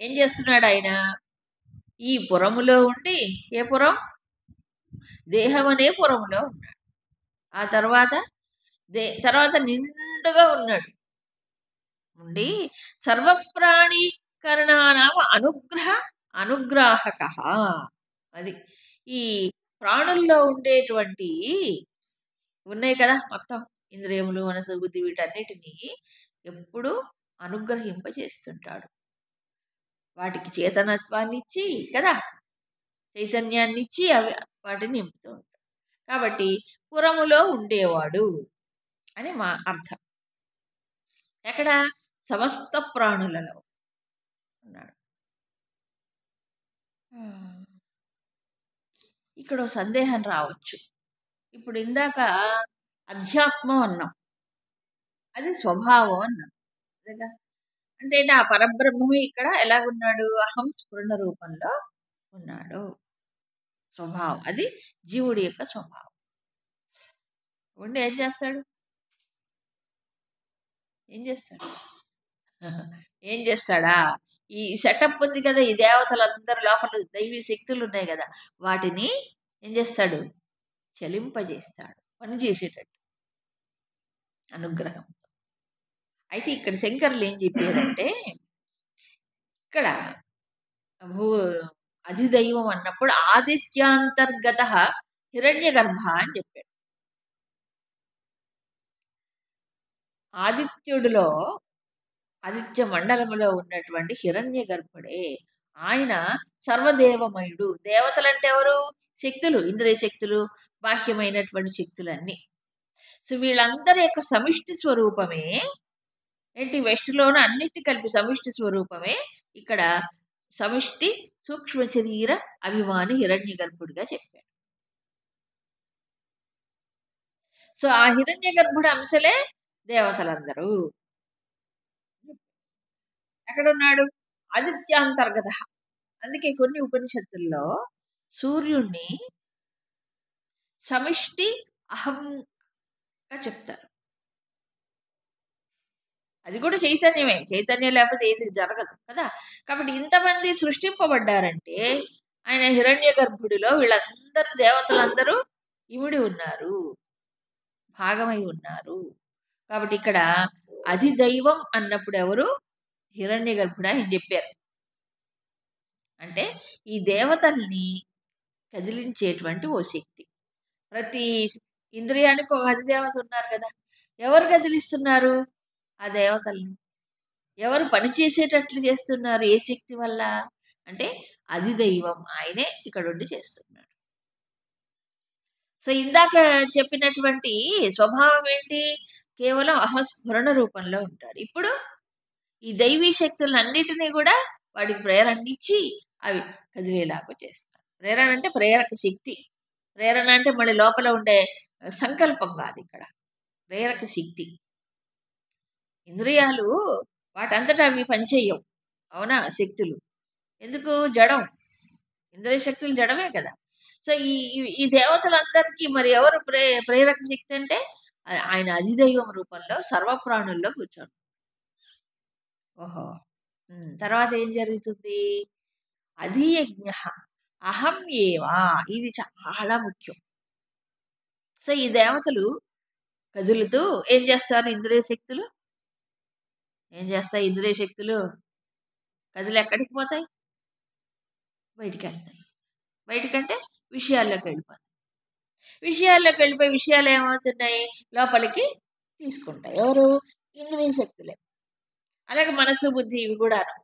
ఏం చేస్తున్నాడు ఆయన? ఈ పురములో ఉండి, ఏ పురం? దేహం అనే పురములో ఉన్నాడు. ఆ తర్వాత నిండుగా ఉన్నాడు. ఉండి సర్వప్రాణీకరణానామ అనుగ్రాహక. అది ఈ ప్రాణుల్లో ఉండేటువంటి ఉన్నాయి కదా మొత్తం ఇంద్రియములు, మనసు, బుద్ధి, వీటన్నిటినీ ఎప్పుడు అనుగ్రహింపజేస్తుంటాడు. వాటికి చేతనత్వాన్ని ఇచ్చి కదా, చైతన్యాన్ని ఇచ్చి అవి వాటిని నింపుతూ ఉంటాడు. కాబట్టి పురములో ఉండేవాడు అని మా అర్థం. ఎక్కడ? సమస్త ప్రాణులలో ఉన్నాడు. ఇక్కడ సందేహం రావచ్చు. ఇప్పుడు ఇందాక అధ్యాత్మం అన్నాం, అది స్వభావం అన్నాం కదా. అంటే ఆ పరబ్రహ్మమే ఇక్కడ ఎలాగున్నాడు? అహం స్ఫురణ రూపంలో ఉన్నాడు. స్వభావం అది జీవుడి యొక్క స్వభావం. ఉండి ఏం చేస్తాడు? ఏం చేస్తాడా? ఈ సెటప్ ఉంది కదా, ఈ దేవతలందరి లోపల దైవీ శక్తులు ఉన్నాయి కదా, వాటిని ఏం చేస్తాడు? చలింపజేస్తాడు, పనిచేసేటట్టు అనుగ్రహం. అయితే ఇక్కడ శంకర్లు ఏం చెప్పారంటే, ఇక్కడ అధిదైవం అన్నప్పుడు ఆదిత్యాంతర్గత హిరణ్య గర్భ అని చెప్పాడు. ఆదిత్యుడిలో, ఆదిత్య మండలములో ఉన్నటువంటి హిరణ్య గర్భుడే ఆయన సర్వదేవమయుడు. దేవతలంటే ఎవరు? శక్తులు, ఇంద్రియ శక్తులు, బాహ్యమైనటువంటి శక్తులన్నీ. సో వీళ్ళందరి యొక్క సమిష్టి స్వరూపమే ఏంటి? వెస్ట్లోనూ అన్నిటి కలిపి సమిష్టి స్వరూపమే ఇక్కడ సమిష్టి సూక్ష్మ శరీర అభిమాని హిరణ్య గర్భుడిగా చెప్పాడు. సో ఆ హిరణ్య గర్భుడు అంశలే దేవతలందరూ. ఎక్కడున్నాడు? ఆదిత్యాంతర్గత. అందుకే కొన్ని ఉపనిషత్తుల్లో సూర్యుణ్ణి సమిష్టి అహంగా చెప్తారు. అది కూడా చైతన్యమే, చైతన్యం లేకపోతే ఏది జరగదు కదా. కాబట్టి ఇంతమంది సృష్టింపబడ్డారంటే ఆయన హిరణ్య గర్భుడిలో వీళ్ళందరూ దేవతలందరూ ఇమిడి ఉన్నారు, భాగమై ఉన్నారు. కాబట్టి ఇక్కడ అధిదైవం అన్నప్పుడు ఎవరు? హిరణ్య గర్భుడు అని చెప్పారు. అంటే ఈ దేవతల్ని కదిలించేటువంటి ఓ శక్తి. ప్రతి ఇంద్రియానికి ఒక అధిదేవత ఉన్నారు కదా, ఎవరు కదిలిస్తున్నారు ఆ దేవతల్ని? ఎవరు పనిచేసేటట్లు చేస్తున్నారు? ఏ శక్తి వల్ల అంటే అధిదైవం, ఆయనే ఇక్కడ ఉండి చేస్తున్నాడు. సో ఇందాక చెప్పినటువంటి స్వభావం ఏంటి? కేవలం అహస్ఫురణ రూపంలో ఉంటాడు. ఇప్పుడు ఈ దైవీ శక్తులన్నిటినీ కూడా వాటికి ప్రేరణ ఇచ్చి అవి కదిలేలాగా చేస్తాడు. ప్రేరణ అంటే ప్రేరక శక్తి. ప్రేరణ అంటే మళ్ళీ లోపల ఉండే సంకల్పం కాదు, ఇక్కడ ప్రేరక శక్తి. ఇంద్రియాలు వాటంతటా అవి పనిచేయవు, అవునా? శక్తులు ఎందుకు? జడం. ఇంద్రియ శక్తులు జడమే కదా. సో ఈ దేవతలందరికీ మరి ఎవరు ప్రేరక శక్తి అంటే ఆయన అధిదైవం రూపంలో సర్వప్రాణుల్లో కూర్చోడు. ఓహో, తర్వాత ఏం జరుగుతుంది? అధియజ్ఞ అహం ఏవా, ఇది చాలా ముఖ్యం. సో ఈ దేవతలు కదులుతూ ఏం చేస్తారు? ఇంద్రియ శక్తులు ఏం చేస్తాయి? ఇంద్రియ శక్తులు కదిలి ఎక్కడికి పోతాయి? బయటికి వెళ్తాయి. బయటికంటే విషయాల్లోకి వెళ్ళిపోతాయి. విషయాల్లోకి వెళ్ళిపోయి విషయాలు ఏమవుతున్నాయి? లోపలికి తీసుకుంటాయి. ఎవరు? ఇంద్రియ శక్తులే. అలాగే మనస్సు, బుద్ధి, ఇవి కూడాను.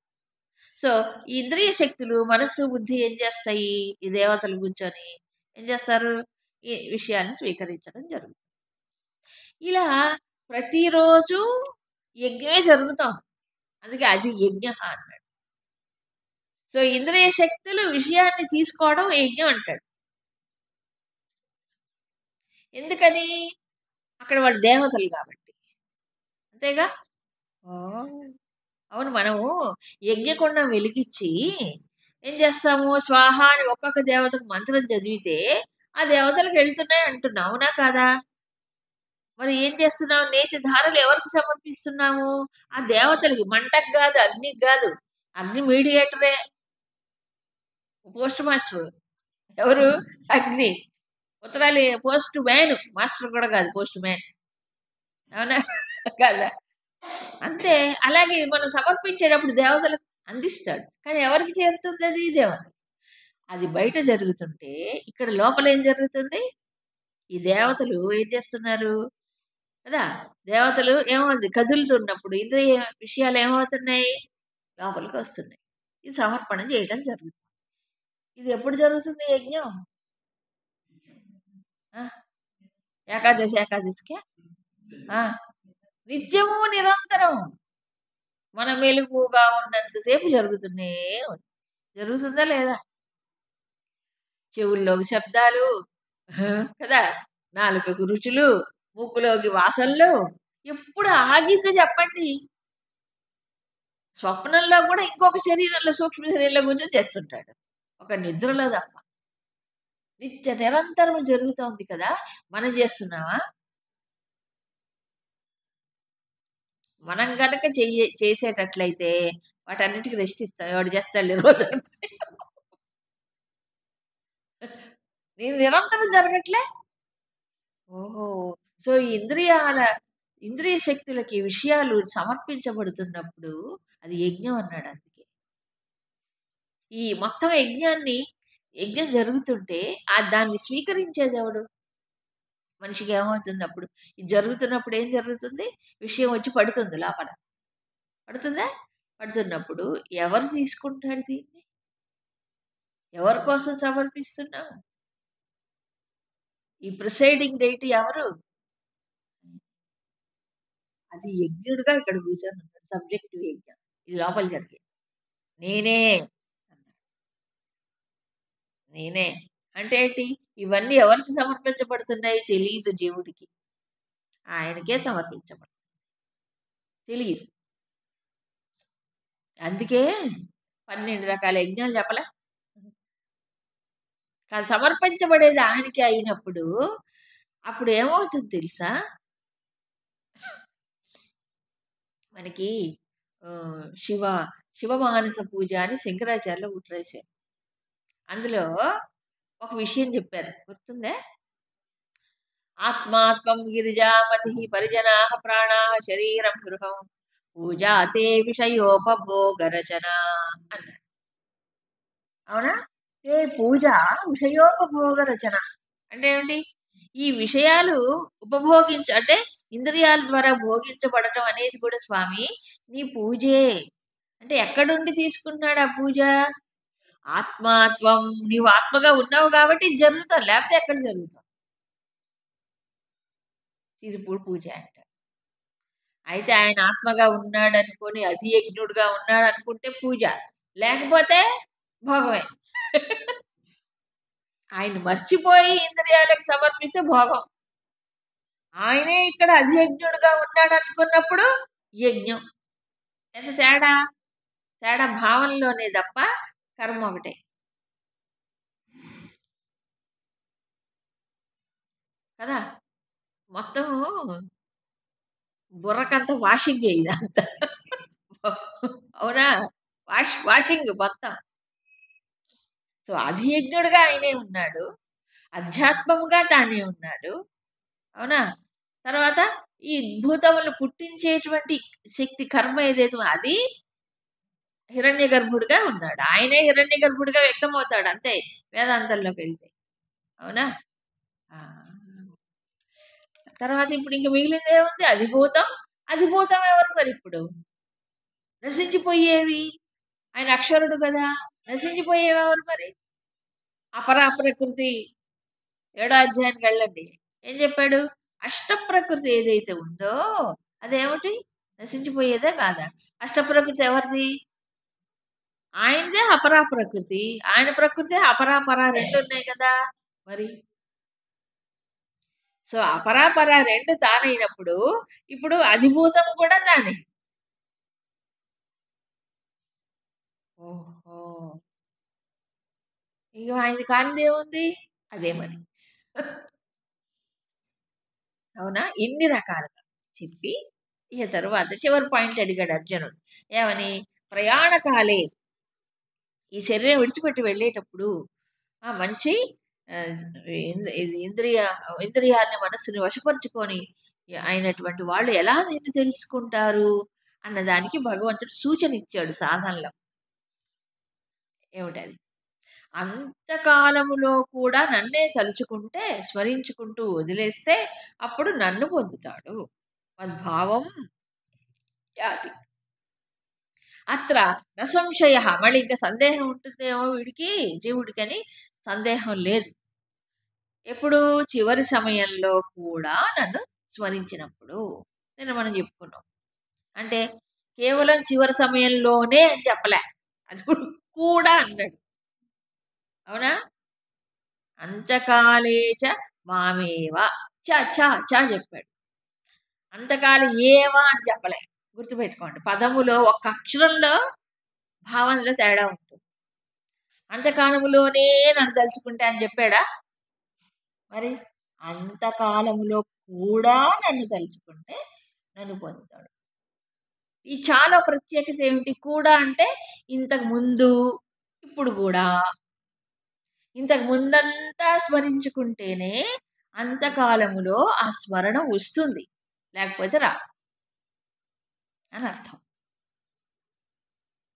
సో ఈ ఇంద్రియ శక్తులు, మనస్సు, బుద్ధి ఏం చేస్తాయి? ఈ దేవతలు కూర్చొని ఏం చేస్తారు? ఈ విషయాన్ని స్వీకరించడం జరుగుతుంది. ఇలా ప్రతిరోజు యజ్ఞమే జరుగుతాం, అందుకే అది యజ్ఞ అన్నాడు. సో ఇంద్రియ శక్తులు విషయాన్ని తీసుకోవడం యజ్ఞం అంటాడు. ఎందుకని? అక్కడ వాళ్ళు దేవతలు కాబట్టి. అంతేగా? ఓహ్! అవును. మనము యజ్ఞకుండం వెలిగిచ్చి ఏం చేస్తాము? స్వాహ అని ఒక్కొక్క దేవతకు మంత్రం చదివితే, ఆ దేవతలకెళ్తున్నాయి అంటున్నాం. అవునా కాదా? మరి ఏం చేస్తున్నాం? నేతి ధారలు ఎవరికి సమర్పిస్తున్నాము? ఆ దేవతలకి. మంటకు గాదు, అగ్నికి గాదు. అగ్ని మీడియేటరే. Post master. ఎవరు? అగ్ని. ఉత్తరాలు పోస్ట్ మ్యాన్. మాస్టర్ కూడా కాదు. Post man. అవునా? కాదా? అంతే. అలాగే మనం సమర్పించేటప్పుడు దేవతలకు అందిస్తాడు. కానీ ఎవరికి చేరుతుందది? దేవత. అది బయట జరుగుతుంటే, ఇక్కడ లోపల ఏం జరుగుతుంది? ఈ దేవతలు ఏం చేస్తున్నారు? కదా! దేవతలు ఏమవుతుంది? కదులుతున్నప్పుడు ఇంద్రియ విషయాలు ఏమవుతున్నాయి? లోపలికొస్తున్నాయి. ఇది సమర్పణ చేయడం జరుగుతుంది. ఇది ఎప్పుడు జరుగుతుంది యజ్ఞం? ఆ! ఏకాదశి ఏకాదశికా? ఆ! నిత్యము నిరంతరం. మన మెలుకువగా ఉన్నంత సేపు జరుగుతూనే ఉంది. జరుగుతుందా లేదా? చెవుల్లోకి శబ్దాలు కదా! నాలుకకు రుచులు, ముక్కులోకి వాసనలు. ఎప్పుడు ఆగింది చెప్పండి? స్వప్నంలో కూడా ఇంకొక శరీరంలో సూక్ష్మ శరీరంలో కూర్చొని చేస్తుంటాడు. ఒక నిద్రలో తప్ప. నిత్య నిరంతరం జరుగుతోంది కదా! మనం చేస్తున్నామా? మనం గనక చేసేటట్లయితే వాటన్నిటికి రెస్ట్ ఇస్తాం. ఎవడు చేస్తాడులే రోజు. నేను నిరంతరం జరగట్లే? ఓహో! సో, ఈ ఇంద్రియ శక్తులకి విషయాలు సమర్పించబడుతున్నప్పుడు అది యజ్ఞం అన్నాడు అందుకే. ఈ మొత్తం యజ్ఞం జరుగుతుంటే దాన్ని స్వీకరించేదెవడు? మనిషికి ఏమవుతుంది అప్పుడు? ఇది జరుగుతున్నప్పుడు ఏం జరుగుతుంది? విషయం వచ్చి పడుతుంది లోపల. పడుతుందా? పడుతున్నప్పుడు ఎవరు తీసుకుంటాడు దీన్ని? ఎవరి కోసం సమర్పిస్తున్నాం? ఈ ప్రిసైడింగ్ డైటీ ఎవరు? అది యజ్ఞుడుగా ఇక్కడ కూర్చొనున్నాడు. సబ్జెక్టివ్ యజ్ఞం. ఇది లోపల జరిగేది. నేనే. నేనే. అంటే ఏంటి? ఇవన్నీ ఎవరికి సమర్పించబడుతున్నాయి? తెలీదు జీవుడికి. ఆయనకే సమర్పించబడుతుంది. తెలీదు. అందుకే 12 రకాల యజ్ఞాలు చెప్పలా? కానీ సమర్పించబడేది ఆయనకే అయినప్పుడు, అప్పుడు ఏమవుతుంది తెలుసా? మనకి శివమానస పూజ అని శంకరాచార్యులు ఒకటి రాశారు. అందులో ఒక విషయం చెప్పారు. గుర్తుందా? ఆత్మాత్మం గిరిజామతి పరిజనాః ప్రాణాః శరీరం గృహం పూజా తే విషయోపభోగరచన అన్నాడు. అవునా? పూజ విషయోపభోగ రచన. అంటే ఏమిటి? ఈ విషయాలు అంటే ఇంద్రియాల ద్వారా భోగించబడటం అనేది కూడా స్వామి నీ పూజే. అంటే ఎక్కడుండి తీసుకుంటున్నాడు ఆ పూజ? ఆత్మాత్వం. నీవు ఆత్మగా ఉన్నావు కాబట్టి ఇది జరుగుతుంది. లేకపోతే ఎక్కడ జరుగుతుంది? ఇది పూజ అంట. అయితే ఆయన ఆత్మగా ఉన్నాడనుకొని అధియజ్ఞుడుగా ఉన్నాడనుకుంటే పూజ. లేకపోతే భోగమే. ఆయన మర్చిపోయి ఇంద్రియాలకు సమర్పిస్తే భోగం. ఆయనే ఇక్కడ అధియజ్ఞుడుగా ఉన్నాడనుకున్నప్పుడు యజ్ఞం. ఎంత తేడా? తేడా భావనలోనే తప్ప కర్మ ఒకటే. కదా! మొత్తము బుర్రకంతా వాషింగే ఇదంతా. అవునా? వాషింగ్ మొత్తం. సో, అధియజ్ఞుడుగా ఆయనే ఉన్నాడు. అధ్యాత్మముగా తానే ఉన్నాడు. అవునా? తర్వాత ఈ భూతములు పుట్టించేటువంటి శక్తి కర్మ ఏదైతే అది హిరణ్య గర్భుడుగా ఉన్నాడు. ఆయనే హిరణ్య గర్భుడుగా వ్యక్తమవుతాడు అంతే వేదాంతంలోకి వెళ్తే. అవునా? ఆ! తర్వాత ఇప్పుడు ఇంక మిగిలిందేముంది? అధిభూతం. అధిభూతం ఎవరు మరిప్పుడు? నశించిపోయేవి. ఆయన అక్షరుడు కదా! నశించిపోయేవి ఎవరు మరి? అపరా ప్రకృతి. 7వ అధ్యాయానికి వెళ్ళండి. ఏం చెప్పాడు? అష్టప్రకృతి ఏదైతే ఉందో అదేమిటి? నశించిపోయేదా కాదా? అష్టప్రకృతి ఎవరిది? ఆయనదే అపరా ప్రకృతి. ఆయన ప్రకృతి అపరాపర 2 ఉన్నాయి కదా! మరి సో, అపరాపర 2 తానైనప్పుడు, ఇప్పుడు అధిభూతం కూడా తానే. ఓహో! ఇగ ఆయనది కానిదేముంది? అదే మరి. అవునా? ఇన్ని రకాలుగా చెప్పి, ఇక తరువాత చివరి పాయింట్ అడిగాడు అర్జునుడు. ఏమని? ప్రయాణకాలే ఈ శరీరం విడిచిపెట్టి వెళ్ళేటప్పుడు మంచి ఆహ్, ఇది ఇంద్రియాల్ని, మనస్సుని వశపరుచుకొని అయినటువంటి వాళ్ళు ఎలా నిన్ను తెలుసుకుంటారు అన్న దానికి భగవంతుడు సూచన ఇచ్చాడు సాధనలో. ఏమిటది? అంతకాలములో కూడా నన్నే తలుచుకుంటే, స్మరించుకుంటూ వదిలేస్తే అప్పుడు నన్ను పొందుతాడు. మద్భావం యాతి. అత్ర న సంశయః. మళ్ళీ ఇంక సందేహం ఉంటుందేమో వీడికి, జీవుడికని సందేహం లేదు. ఎప్పుడు? చివరి సమయంలో కూడా నన్ను స్మరించినప్పుడు. నిన్న మనం చెప్పుకున్నాం. అంటే కేవలం చివరి సమయంలోనే అని చెప్పలే. అది కూడా అన్నాడు. అవునా? అంతకాలే చ మామేవ చ చెప్పాడు. అంతకాలం ఏవ అని చెప్పలే. గుర్తుపెట్టుకోండి. పదములో ఒక్క అక్షరంలో భావనలో తేడా ఉంటుంది. అంతకాలములోనే నన్ను తలుచుకుంటే అని చెప్పాడా? మరి అంతకాలములో కూడా నన్ను తలుచుకుంటే నన్ను పొందుతాడు. ఈ చాలా ప్రత్యేకత ఏమిటి? కూడా అంటే ఇంతకు ముందు, ఇప్పుడు గూడా. ఇంతకు ముందంతా స్మరించుకుంటేనే అంతకాలములో ఆ స్మరణ వస్తుంది. లేకపోతే రాదు అని అర్థం.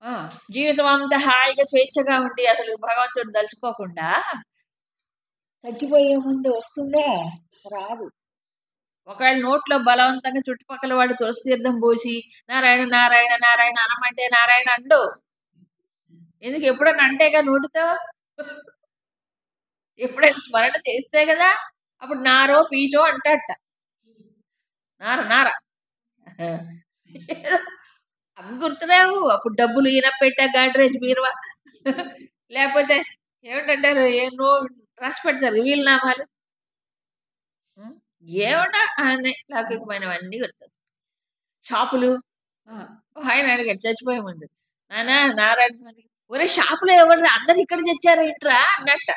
ఆ! జీవితం అంతా హాయిగా స్వేచ్ఛగా ఉండి అసలు భగవంతుడిని తలుచుకోకుండా చచ్చిపోయే ముందు వస్తుందా? రాదు. ఒకవేళ నోట్లో బలవంతంగా చుట్టుపక్కల వాడు తులసి తీర్థం పోసి నారాయణ, నారాయణ, నారాయణ అనమంటే నారాయణ అనడు. ఎందుకు? ఎప్పుడన్నా అంటేగా నోటితో. ఎప్పుడైనా స్మరణ చేస్తే గదా! అప్పుడు నారో, పీచో అంటాడట. నార, నార. అవి గుర్తురావు. అప్పుడు డబ్బులు ఈయన పెట్టా గాడ్రేజ్ బీరువా. లేపోతే ఏమిటంటారు? ఏన్నో రాసి పెడతారు వీలునామాలు. హ్మ్. ఏమిటో అన్ని లౌకికమైనవన్నీ గుర్తొస్తాయి. షాపులు. ఆ! ఒకాయన అడిగాడు చచ్చిపోయే ముందు. నాన్న నారాయణ స్వామికి ఒరేయ్! షాపులో ఎవరు అందరూ ఇక్కడ చచ్చారేంట్రా అన్నట్ట.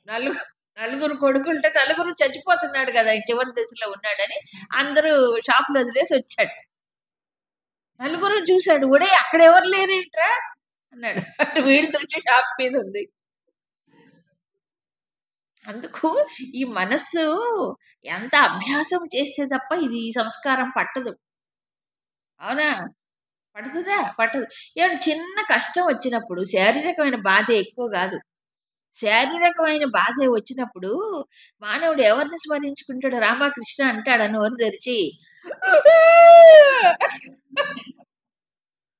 నలుగు నలుగురు కొడుకులుంటే నలుగురు చచ్చిపోతున్నాడు గదా! ఈ చివరి దశలో ఉన్నాడని అందరూ షాపులు వదిలేసి వచ్చాడు. నలుగురు చూసాడు. ఒరేయ్! అక్కడెవరు లేరేంట్రా అన్నాడు. అంటే వీడి దృష్టి షాప్ మీద ఉంది. అందుకు ఈ మనస్సు ఎంత అభ్యాసం చేస్తే తప్ప ఇది ఈ సంస్కారం పట్టదు. అవునా? పడుతదా? పట్టదు. ఏమైనా చిన్న కష్టం వచ్చినప్పుడు శారీరకమైన బాధే ఎక్కువ గాదు. శారీరకమైన బాధే వచ్చినప్పుడు మానవుడు ఎవరిని స్మరించుకుంటాడు? రామ, కృష్ణ అంటాడా నోరు తెరిచి?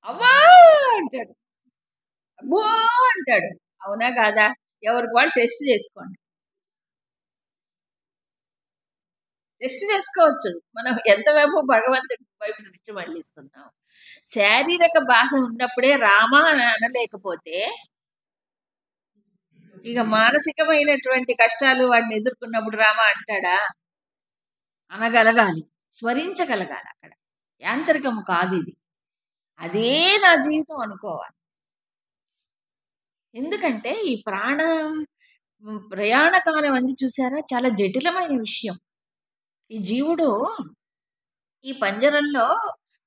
అమ్మా! అంటాడు. అమ్మో! అంటాడు. అవునా? కాదా? ఎవరికి వాళ్ళు టెస్ట్ చేసుకోండి. టెస్ట్ చేసుకోవచ్చు. మనం ఎంతవైపు భగవంతుడి వైపు దృష్టి మళ్లిస్తున్నాం. శారీరక బాధ ఉన్నప్పుడే రామ అని అనలేకపోతే, ఇక మానసికమైనటువంటి కష్టాలు వాడిని ఎదుర్కొన్నప్పుడు రామ అంటాడా? అనగలగాలి. స్మరించగలగాలి అక్కడ. యాంత్రికము కాదిది. అదే నా జీవితం అనుకోవాలి. ఎందుకంటే ఈ ప్రయాణ కాలం అంది చూసారా? చాలా జటిలమైన విషయం. ఈ జీవుడు ఈ పంజరంలో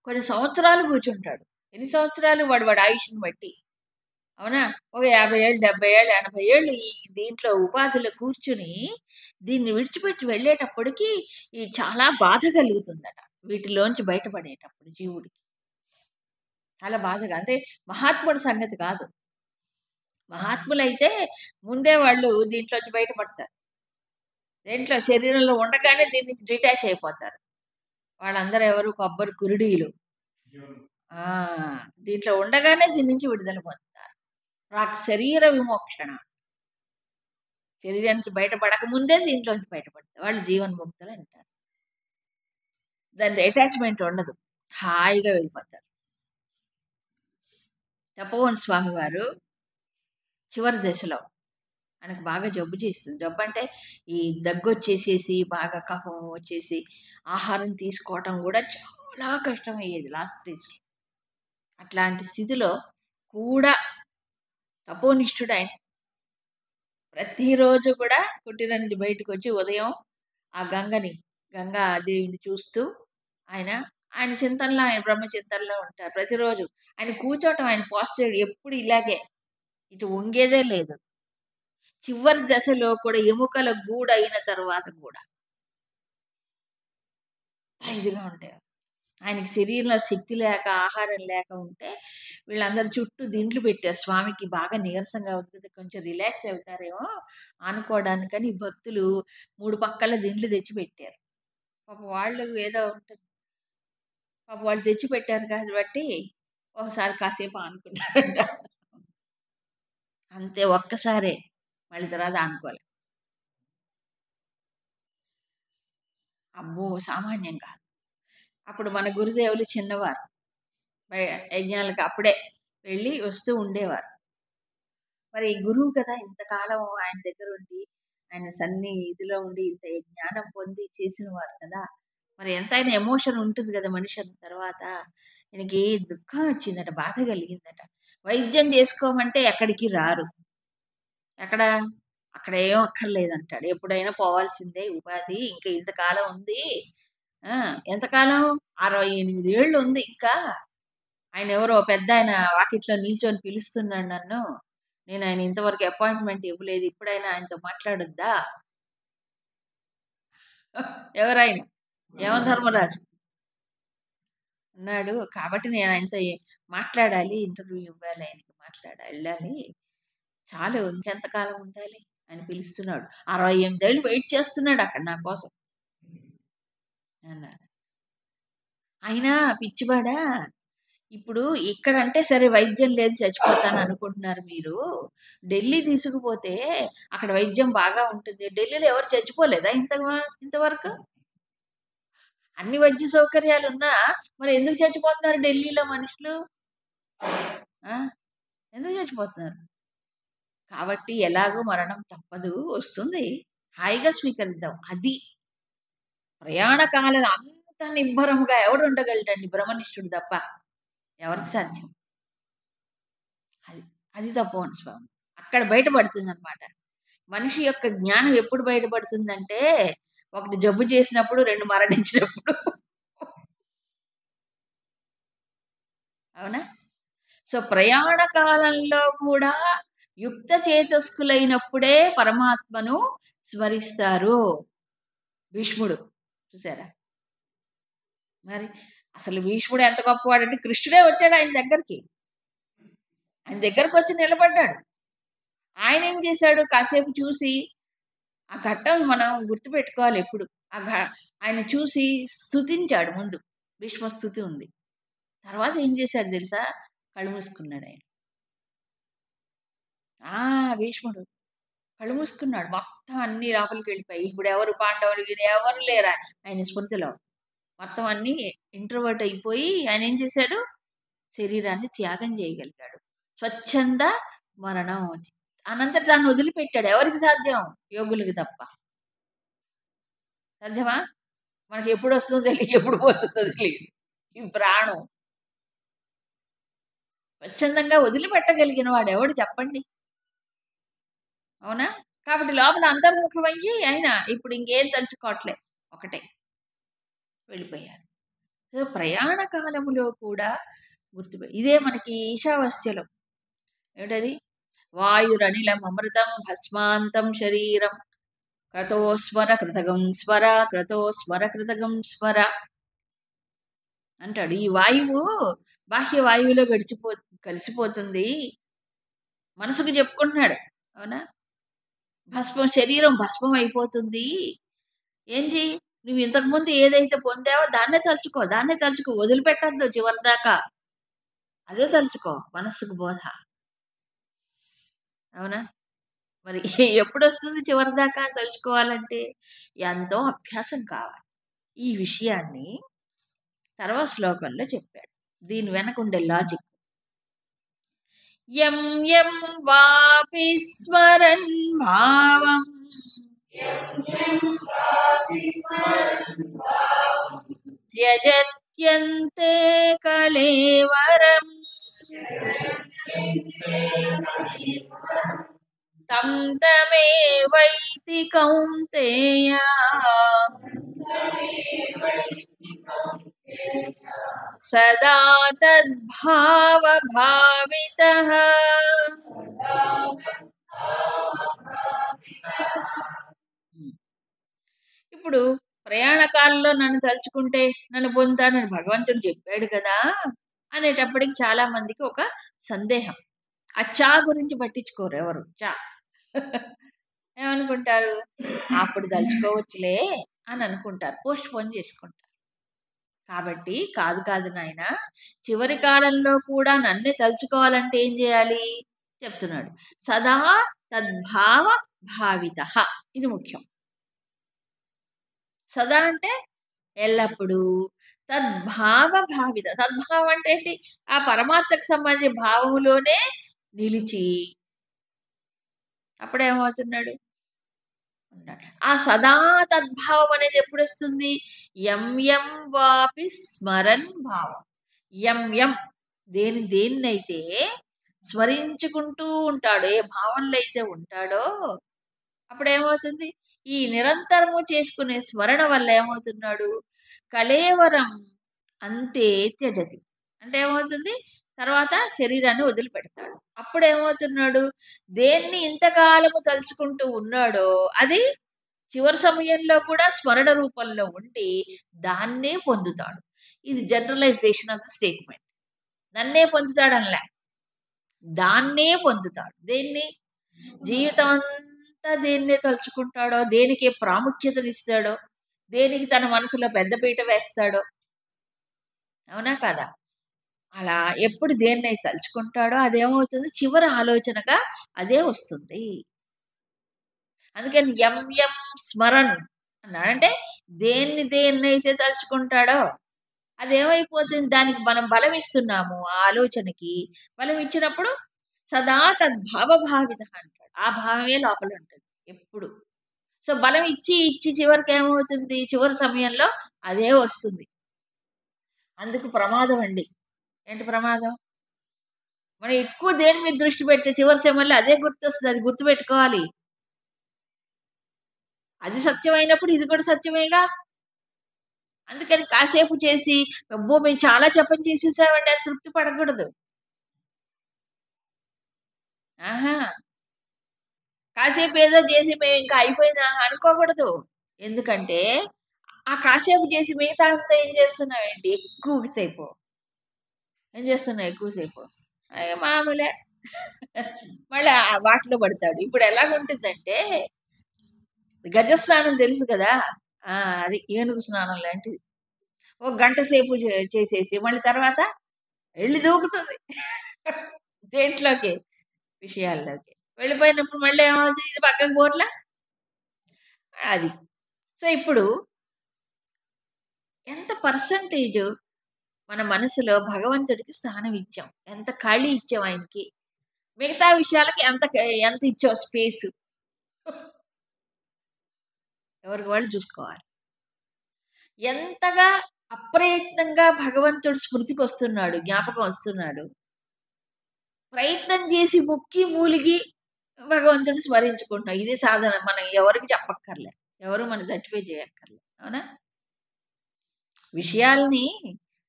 కొన్ని సంవత్సరాలు కూర్చుంటాడు. ఎన్ని సంవత్సరాలు? వాడి ఆయుష్‌ని బట్టి. అవునా? ఒక 50 ఏళ్ళు, 70 ఏళ్ళు, 80 ఏళ్ళు ఈ దీంట్లో ఉపాధిలో కూర్చొని దీన్ని విడిచిపెట్టి వెళ్ళేటప్పటికి చాలా బాధ కలుగుతుందట. వీటిలోంచి బయటపడేటప్పుడు జీవుడికి. చాలా బాధగా. అంటే మహాత్ముడి సంగతి కాదు. మహాత్ములైతే ముందే వాళ్ళు దీంట్లోంచి బయటపడతారు. దేంట్లో? శరీరంలో ఉండగానే దీని నుంచి డిటాచ్ అయిపోతారు. వాళ్ళందరూ ఎవరు? కొబ్బరి కురుడీలు. ఆ! దీంట్లో ఉండగానే దీని నుంచి విడుదల పొందుతారు. శరీర విమోక్షణ. శరీరం నుంచి బయటపడక ముందే దీంట్లోంచి బయటపడతారు. వాళ్ళు జీవన్ముక్తులు అంటారు. దానికి అటాచ్‌మెంట్ ఉండదు. హాయిగా వెళ్ళిపోతారు. తపోవన్ స్వామి వారు చివరి దశలో ఆయనకు బాగా జబ్బు చేస్తుంది. జబ్బు అంటే ఈ దగ్గొచ్చేసేసి, బాగా కఫం వచ్చేసి, ఆహారం తీసుకోవటం గూడా చాలా కష్టమయ్యేది లాస్ట్ స్టేజ్‌లో. అట్లాంటి స్థితిలో కూడా తపోనిష్ఠుడాయన. ప్రతిరోజు కూడా కుటీరం నుంచి బయటకొచ్చి ఉదయం ఆ గంగా దేవిని చూస్తూ ఆయన, ఆయన చింతనలో, ఆయన బ్రహ్మ చింతనలో ఉంటారు ప్రతిరోజు. ఆయన కూర్చోవటం, ఆయన పోస్చర్ ఎప్పుడు ఇలాగే. ఇటు వంగేదే లేదు. చివరి దశలో కూడా ఎముకల గూడయిన తర్వాత కూడా ఇదిగా ఉండేవారు. ఆయనకి శరీరంలో శక్తి లేక, ఆహారం లేక ఉంటే వీళ్ళందరూ చుట్టూ దిండ్లు పెట్టారు. స్వామికి బాగా నీరసంగా ఉంది కదా! కొంచెం రిలాక్స్ అవుతారేమో అనుకోవడానికని భక్తులు 3 పక్కల దిండ్లు తెచ్చి పెట్టారు. పాపం వాళ్ళు ఏదో ఉంటది. పాపం వాళ్ళు తెచ్చి పెట్టారు కాబట్టి ఒకసారి కాసేపు ఆనుకున్నారంట. అంతే ఒక్కసారే. మళ్ళీ తర్వాత ఆనుకోలే. అమ్మో! సామాన్యం కాదు. అప్పుడు మన గురుదేవులు చిన్నవారు. బయ యజ్ఞాలకు అప్పుడే వెళ్ళి వస్తూ ఉండేవారు. మరి గురువు కదా! ఇంతకాలం ఆయన దగ్గరుండి, ఆయన సన్నిధిలో ఉండి ఇంత జ్ఞానం పొంది చేసినవారు కదా! మరి ఎంతైనా ఎమోషన్ ఉంటుంది గదా! మనిషి అన్న తర్వాత. ఆయనకి దుఃఖం వచ్చిందట. బాధ కలిగిందట. వైద్యం చేసుకోమంటే ఎక్కడికి రారు. ఎక్కడ? అక్కడ ఏం అక్కర్లేదంటాడు. ఎప్పుడైనా పోవాల్సిందే ఉపాధి. ఇంక ఇంతకాలం ఉంది. ఆ! ఎంతకాలం? 68 ఏళ్ళు ఉంది ఇంకా. ఆయనెవరో పెద్దాయన వాకిట్లో నిల్చొని పిలుస్తున్నాడు నన్ను. ఆయన ఇంతవరకు అపాయింట్‌మెంట్ ఇవ్వలేదు. ఇప్పుడైనా ఆయనతో మాట్లాడొద్దా? ఎవరాయన? యమధర్మరాజు. అన్నాడు. కాబట్టి నేను ఆయనతో మాట్లాడాలి. ఇంటర్వ్యూ ఇవ్వాలి ఆయనకి ఎళ్ళాలి. చాలు ఇంకెంతకాలం ఉండాలి? అని పిలుస్తున్నాడు. 68 ఏళ్ళు వెయిట్ చేస్తున్నాడు అక్కడ నా కోసం అన్నారు. అయినా పిచ్చివాడా! ఇప్పుడు ఇక్కడంటే సరే వైద్యం లేదు చచ్చిపోతాననుకుంటున్నారు మీరు. ఢిల్లీ తీసుకుపోతే అక్కడ వైద్యం బాగా ఉంటుంది. ఢిల్లీలో ఎవరు చచ్చిపోలేదా ఇంతవరకు? అన్ని వైద్య సౌకర్యాలున్నా మరి ఎందుకు చచ్చిపోతున్నారు ఢిల్లీలో మనుషులు? ఆ! ఎందుకు చచ్చిపోతున్నారు? కాబట్టి ఎలాగో మరణం తప్పదు. వస్తుంది. హాయిగా స్వీకరిద్దాం. అది ప్రయాణ కాలం అంత నిబ్బరంగా ఎవడుండగలడండి బ్రహ్మనిష్ఠుడు తప్ప. ఎవరికి సాధ్యం? అది. అది తపోవన్ స్వామి. అక్కడ బయటపడుతుందనమాట. మనిషి యొక్క జ్ఞానం ఎప్పుడు బయటపడుతుందంటే, ఒకటి జబ్బు చేసినప్పుడు, 2 మరణించినప్పుడు. అవునా? సో, ప్రయాణ కాలంలో కూడా యుక్త చేతస్కులైనప్పుడే పరమాత్మను స్మరిస్తారు. భీష్ముడు చూసారా? మరి అసలు భీష్ముడు ఎంత గొప్పవాడంటే కృష్ణుడే వచ్చాడు ఆయన దగ్గరికి. ఆయన దగ్గరకొచ్చి నిలబడ్డాడు. ఆయనేం చేశాడు కాసేపు చూసి ఆ ఘట్టం మనం గుర్తుపెట్టుకోవాలి ఎప్పుడు. ఆ ఘ ఆయన చూసి స్తుతించాడు ముందు. భీష్మ స్తుతి ఉంది. తర్వాత ఏం చేశాడు తెలుసా? కళ్ళు మూసుకున్నాడాయన. ఆ! భీష్ముడు కళ్ళు మూసుకున్నాడు. మొత్తం అన్నీ లోపలికెళ్ళిపోయాయి. ఇప్పుడెవరు పాండవులు ఎవరు లేరు ఆయన స్మృతిలో. మొత్తం అన్నీ ఇంట్రోవర్ట్ అయిపోయి ఆయనేం చేశాడు? శరీరాన్ని త్యాగం చేయగలిగాడు. స్వచ్ఛంద మరణం. అనంతట దాన్ని వదిలిపెట్టాడు. ఎవరికి సాధ్యం? యోగులకి తప్ప. సాధ్యమా? మనకెప్పుడొస్తుందో తెలీదు. ఎప్పుడు పోతుందో తెలీదు. ఈ ప్రాణం స్వచ్ఛందంగా వదిలిపెట్టగలిగిన వాడెవడు చెప్పండి? అవునా? కాబట్టి లోపల అంతర్ముఖమయ్యి ఆయన ఇప్పుడు ఇంకేం తలుచుకోవట్లే. ఒకటే వెళ్ళిపోయాడు. సో, ప్రయాణ కాలములో కూడా ఇదే మనకి ఈశావాస్యలో ఏమిటది? వాయురనిలం అమృతం భస్మాంతం శరీరం క్రతో స్మర కృతగం స్మర క్రతో స్మర కృతగం స్మర అంటాడు. ఈ వాయువు బాహ్య వాయువులో కలిసిపోతుంది. మనసుకు చెప్పుకుంటున్నాడు. అవునా? శరీరం భస్మం అయిపోతుంది. ఏంటి? నువ్వు ఇంతకుముందు ఏదైతే పొందావో దాన్నే తలుచుకో. వదిలిపెట్టొద్దు చివరిదాకా. అదే తలుచుకో. మనస్సుకు బోధ. అవునా? మరి ఎప్పుడొస్తుంది చివరిదాకా తలుచుకోవాలంటే? ఎంతో అభ్యాసం కావాలి. ఈ విషయాన్ని తర్వాత శ్లోకంలో చెప్పాడు. దీని వెనకుండే లాజిక్. యం యం వాపి స్మరన్ భావం త్యజత్యంతే కళేవరం తం తమేవైతి కౌంతేయ సదా తద్భావ భావితః. ఇప్పుడు ప్రయాణ కాలంలో నన్ను తలుచుకుంటే నన్ను పొందుతానని భగవంతుడు చెప్పాడు కదా అనేటప్పటికి చాలా మందికి ఒక సందేహం. ఆ చా గురించి పట్టించుకోరు ఎవరు. చా ఏమనుకుంటారు, అప్పుడు తలుచుకోవచ్చులే అని అనుకుంటారు, పోస్ట్ పోన్ చేసుకుంటారు. కాబట్టి కాదు కాదు నాయన, చివరి కాలంలో కూడా నన్నే తలుచుకోవాలంటే ఏం చేయాలి చెప్తున్నాడు. సదా తద్భావ భావిత, ఇది ముఖ్యం. సదా అంటే ఎల్లప్పుడూ, తద్భావ భావిత, తద్భావం అంటే ఏంటి, ఆ పరమాత్మకు సంబంధించిన భావములోనే నిలిచి అప్పుడేమవుతున్నాడు ఉన్నాడు. ఆ సదా తద్భావం అనేది ఎప్పుడు వస్తుంది, యం యం వాపి స్మరన్ భావం. యం యం దేన్నైతే స్మరించుకుంటూ ఉంటాడో, ఏ భావంలో అయితే ఉంటాడో అప్పుడు ఏమవుతుంది, ఈ నిరంతరము చేసుకునే స్మరణ వల్ల ఏమవుతున్నాడు, కళేవరం అంతే త్యజతి అంటే ఏమవుతుంది, తర్వాత శరీరాన్ని వదిలిపెడతాడు. అప్పుడు ఏమవుతున్నాడు, దేన్ని ఇంతకాలము తలుచుకుంటూ ఉన్నాడో అది చివరి సమయంలో కూడా స్మరణ రూపంలో ఉండి దాన్నే పొందుతాడు. ఇది జనరలైజేషన్ ఆఫ్ ద స్టేట్మెంట్. నన్నే పొందుతాడనలే, దాన్నే పొందుతాడు. దేన్ని, జీవితం అంతా దేన్నే తలుచుకుంటాడో, దేనికి ప్రాముఖ్యతనిస్తాడో, దేనికి తన మనసులో పెద్దపీట వేస్తాడో, అవునా కదా, అలా ఎప్పుడు దేన్ని తలుచుకుంటాడో అదేమవుతుంది, చివరి ఆలోచనగా అదే వస్తుంది. అందుకని యం యం స్మరణ్ అన్నాడంటే దేన్నైతే తలుచుకుంటాడో అదేమైపోతుంది, దానికి మనం బలం ఇస్తున్నాము. ఆ ఆలోచనకి బలం ఇచ్చినప్పుడు సదా తద్భావ భావిత అంటాడు. ఆ భావమే లోపల ఉంటుంది ఎప్పుడు. సో బలం ఇచ్చి ఇచ్చి చివరికి ఏమవుతుంది, చివరి సమయంలో అదే వస్తుంది. అందుకు ప్రమాదం అండి. ఏంటి ప్రమాదం, మనం ఎక్కువ దేని మీద దృష్టి పెడితే చివరి సమయంలో అదే గుర్తొస్తుంది. అది గుర్తుపెట్టుకోవాలి. అది సత్యమైనప్పుడు ఇది కూడా సత్యమేగా. అందుకని కాసేపు చేసి అబ్బో మేము చాలా జపం చేసేసామండి అని తృప్తి పడకూడదు. ఆహా, కాసేపు ఏదో చేసి మేము ఇంకా అయిపోయిందా అనుకోకూడదు. ఎందుకంటే ఆ కాసేపు చేసి మిగతా అంతా ఏం చేస్తున్నావేంటి, ఎక్కువసేపు ఏం చేస్తున్నావు, ఎక్కువసేపు మామూలే మళ్ళీ వాటిలో పడతాడు. ఇప్పుడు ఎలాగుంటుందంటే గజస్నానం తెలుసు కదా, అది ఏనుగు స్నానం లాంటిది. ఒక గంట సేపు చేసేసి మళ్ళీ తర్వాత వెళ్ళి దూకుతుంది దేంట్లోకి, విషయాల్లోకి వెళ్ళిపోయినప్పుడు మళ్ళీ ఏమవుతుంది, ఇది పక్కకు పోట్లా అది. సో ఇప్పుడు ఎంత పర్సంటేజ్ మన మనసులో భగవంతుడికి స్థానం ఇచ్చాం, ఎంత ఖాళీ ఇచ్చాం ఆయనకి, మిగతా విషయాలకి ఎంత ఇచ్చాం స్పేస్, ఎవరికి వాళ్ళు చూసుకోవాలి. ఎంతగా అప్రయత్నంగా భగవంతుడు స్మృతికి వస్తున్నాడు, జ్ఞాపకం వస్తున్నాడు. ప్రయత్నం చేసి ముక్కి మూలిగి భగవంతుడిని స్మరించుకుంటున్నాం. ఇది సాధన. మనం ఎవరికి చెప్పక్కర్లే, ఎవరు మనం సర్టిఫై చేయక్కర్లే. అవునా, విషయాల్ని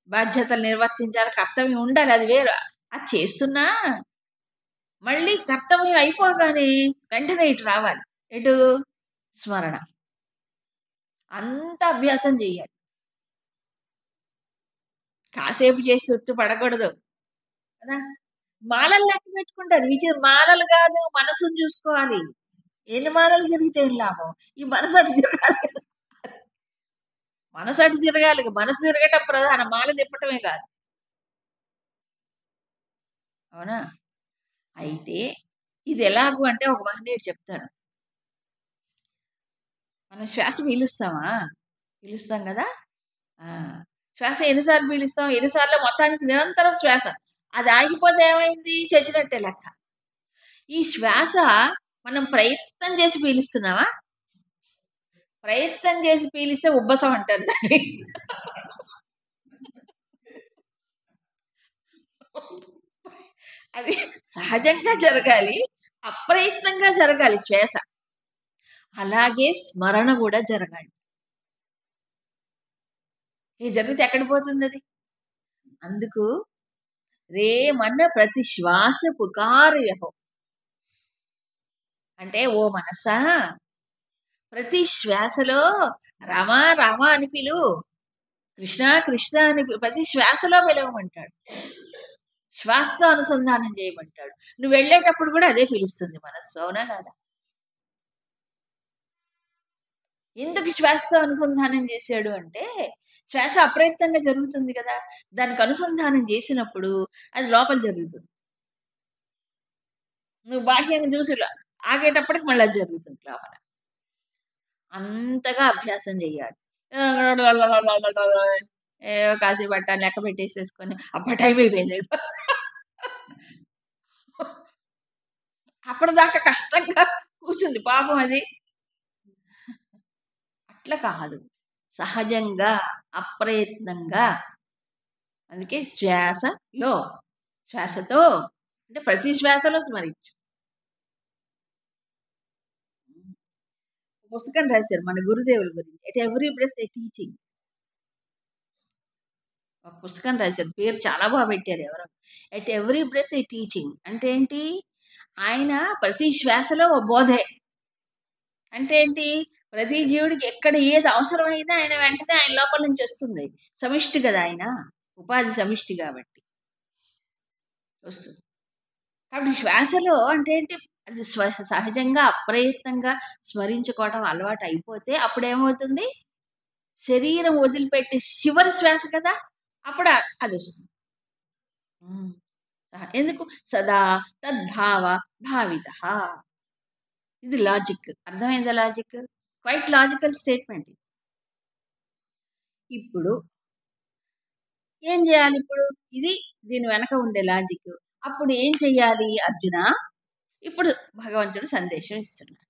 బాధ్యతలు నిర్వర్తించాలి, కర్తవ్యం ఉండాలి, అది వేరు. అది చేస్తున్నా మళ్ళీ కర్తవ్యం అయిపోగానే వెంటనే ఇటు రావాలి, ఇటు స్మరణ. అంత అభ్యాసం చెయ్యాలి. కాసేపు చేసి తృప్తి పడకూడదు కదా. మాలలు లెక్క పెట్టుకుంటారు, మాలలు కాదు, మనసును చూసుకోవాలి. ఎన్ని మాలలు తిరిగితే ఏం లాభం, ఈ మనసు అటు తిరగాలి కదా. మనసు అటు తిరగాలి, మనసు తిరగటం ప్రధానం, మాల తిప్పటమే కాదు. అవునా, అయితే ఇది ఎలాగూ అంటే ఒక మహనీయుడు చెప్తాడు. మనం శ్వాస పీలుస్తాం కదా, శ్వాస ఎన్నిసార్లు పీలుస్తాం, ఎన్నిసార్లు మొత్తానికి నిరంతరం శ్వాస. అది ఆగిపోతే ఏమైంది? చచ్చినట్టే లెక్క. ఈ శ్వాస మనం ప్రయత్నం చేసి పీలుస్తున్నామా? ప్రయత్నం చేసి పీలిస్తే ఉబ్బసం అంటారు దాన్ని. అది సహజంగా జరగాలి. అప్రయత్నంగా జరగాలి శ్వాస. అలాగే స్మరణ గూడా జరగాలి. ఇది జరిగితే ఎక్కడికి పోతుందది? అందుకు రేమన్న ప్రతి శ్వాస పుకారయహో. అంటే ఓ మనసా ప్రతి శ్వాసలో రామ రామ అని పిలు. కృష్ణ కృష్ణ అని ప్రతి శ్వాసలో పిలవమంటాడు. శ్వాసతో అనుసంధానం చేయమంటాడు. నువ్వు వెళ్ళేటప్పుడు కూడా అదే పిలుస్తుంది మనస్సు. అవునా కాదా? ఎందుకు శ్వాసతో అనుసంధానం చేశాడు అంటే, శ్వాస అప్రయత్నంగా జరుగుతుంది కదా! దానికి అనుసంధానం చేసినప్పుడు అది లోపల జరుగుతుంది. నువ్వు బాహ్యంగా చూసి ఆగేటప్పటికి మళ్ళీ అది జరుగుతుంది లోపల. అంతగా అభ్యాసం చేయాలి. కాసేపు అట్టా లెక్క పెట్టేసేసుకొని అబ్బా! టైం అయిపోయింది. అప్పటిదాకా కష్టంగా కూర్చుంది పాపం అది. అట్లా కాదు. సహజంగా, అప్రయత్నంగా. అందుకే శ్వాసలో, శ్వాసతో అంటే ప్రతి శ్వాసలో స్మరించు. పుస్తకం రాశారు మన గురుదేవుల గురించి. At every breath a teaching. ఒక పుస్తకం రాశారు. పేరు చాలా పెట్టారు ఎవరో. At every breath a teaching. అంటే ఏంటి? ఆయన ప్రతి శ్వాసలో ఓ బోధే. అంటే ఏంటి? ప్రతి జీవుడికి ఎక్కడ ఏది అవసరమైనా ఆయన వెంటనే ఆయన లోపల నుంచి వస్తుంది. సమిష్టి కదా ఆయన. ఉపాధి సమిష్టి కాబట్టి. వస్తుంది. కాబట్టి శ్వాసలో అంటే ఏంటి? అది సహజంగా అప్రయత్నంగా స్మరించుకోవడం అలవాటు అయిపోతే అప్పుడేమవుతుంది? శరీరం వదిలిపెట్టి చివరి శ్వాస కదా! అప్పుడు అదొస్తుంది. ఎందుకు? సదా తద్భావ భావితః. ఇది లాజిక్. అర్థమైందా లాజిక్? Quiet logical statement. ఇప్పుడు ఏం చేయాలిప్పుడు? ఇది దీని వెనక ఉండే లాజిక్. అప్పుడు ఏం చెయ్యాలి అర్జున? ఇప్పుడు భగవంతుడు సందేశం ఇస్తున్నాడు.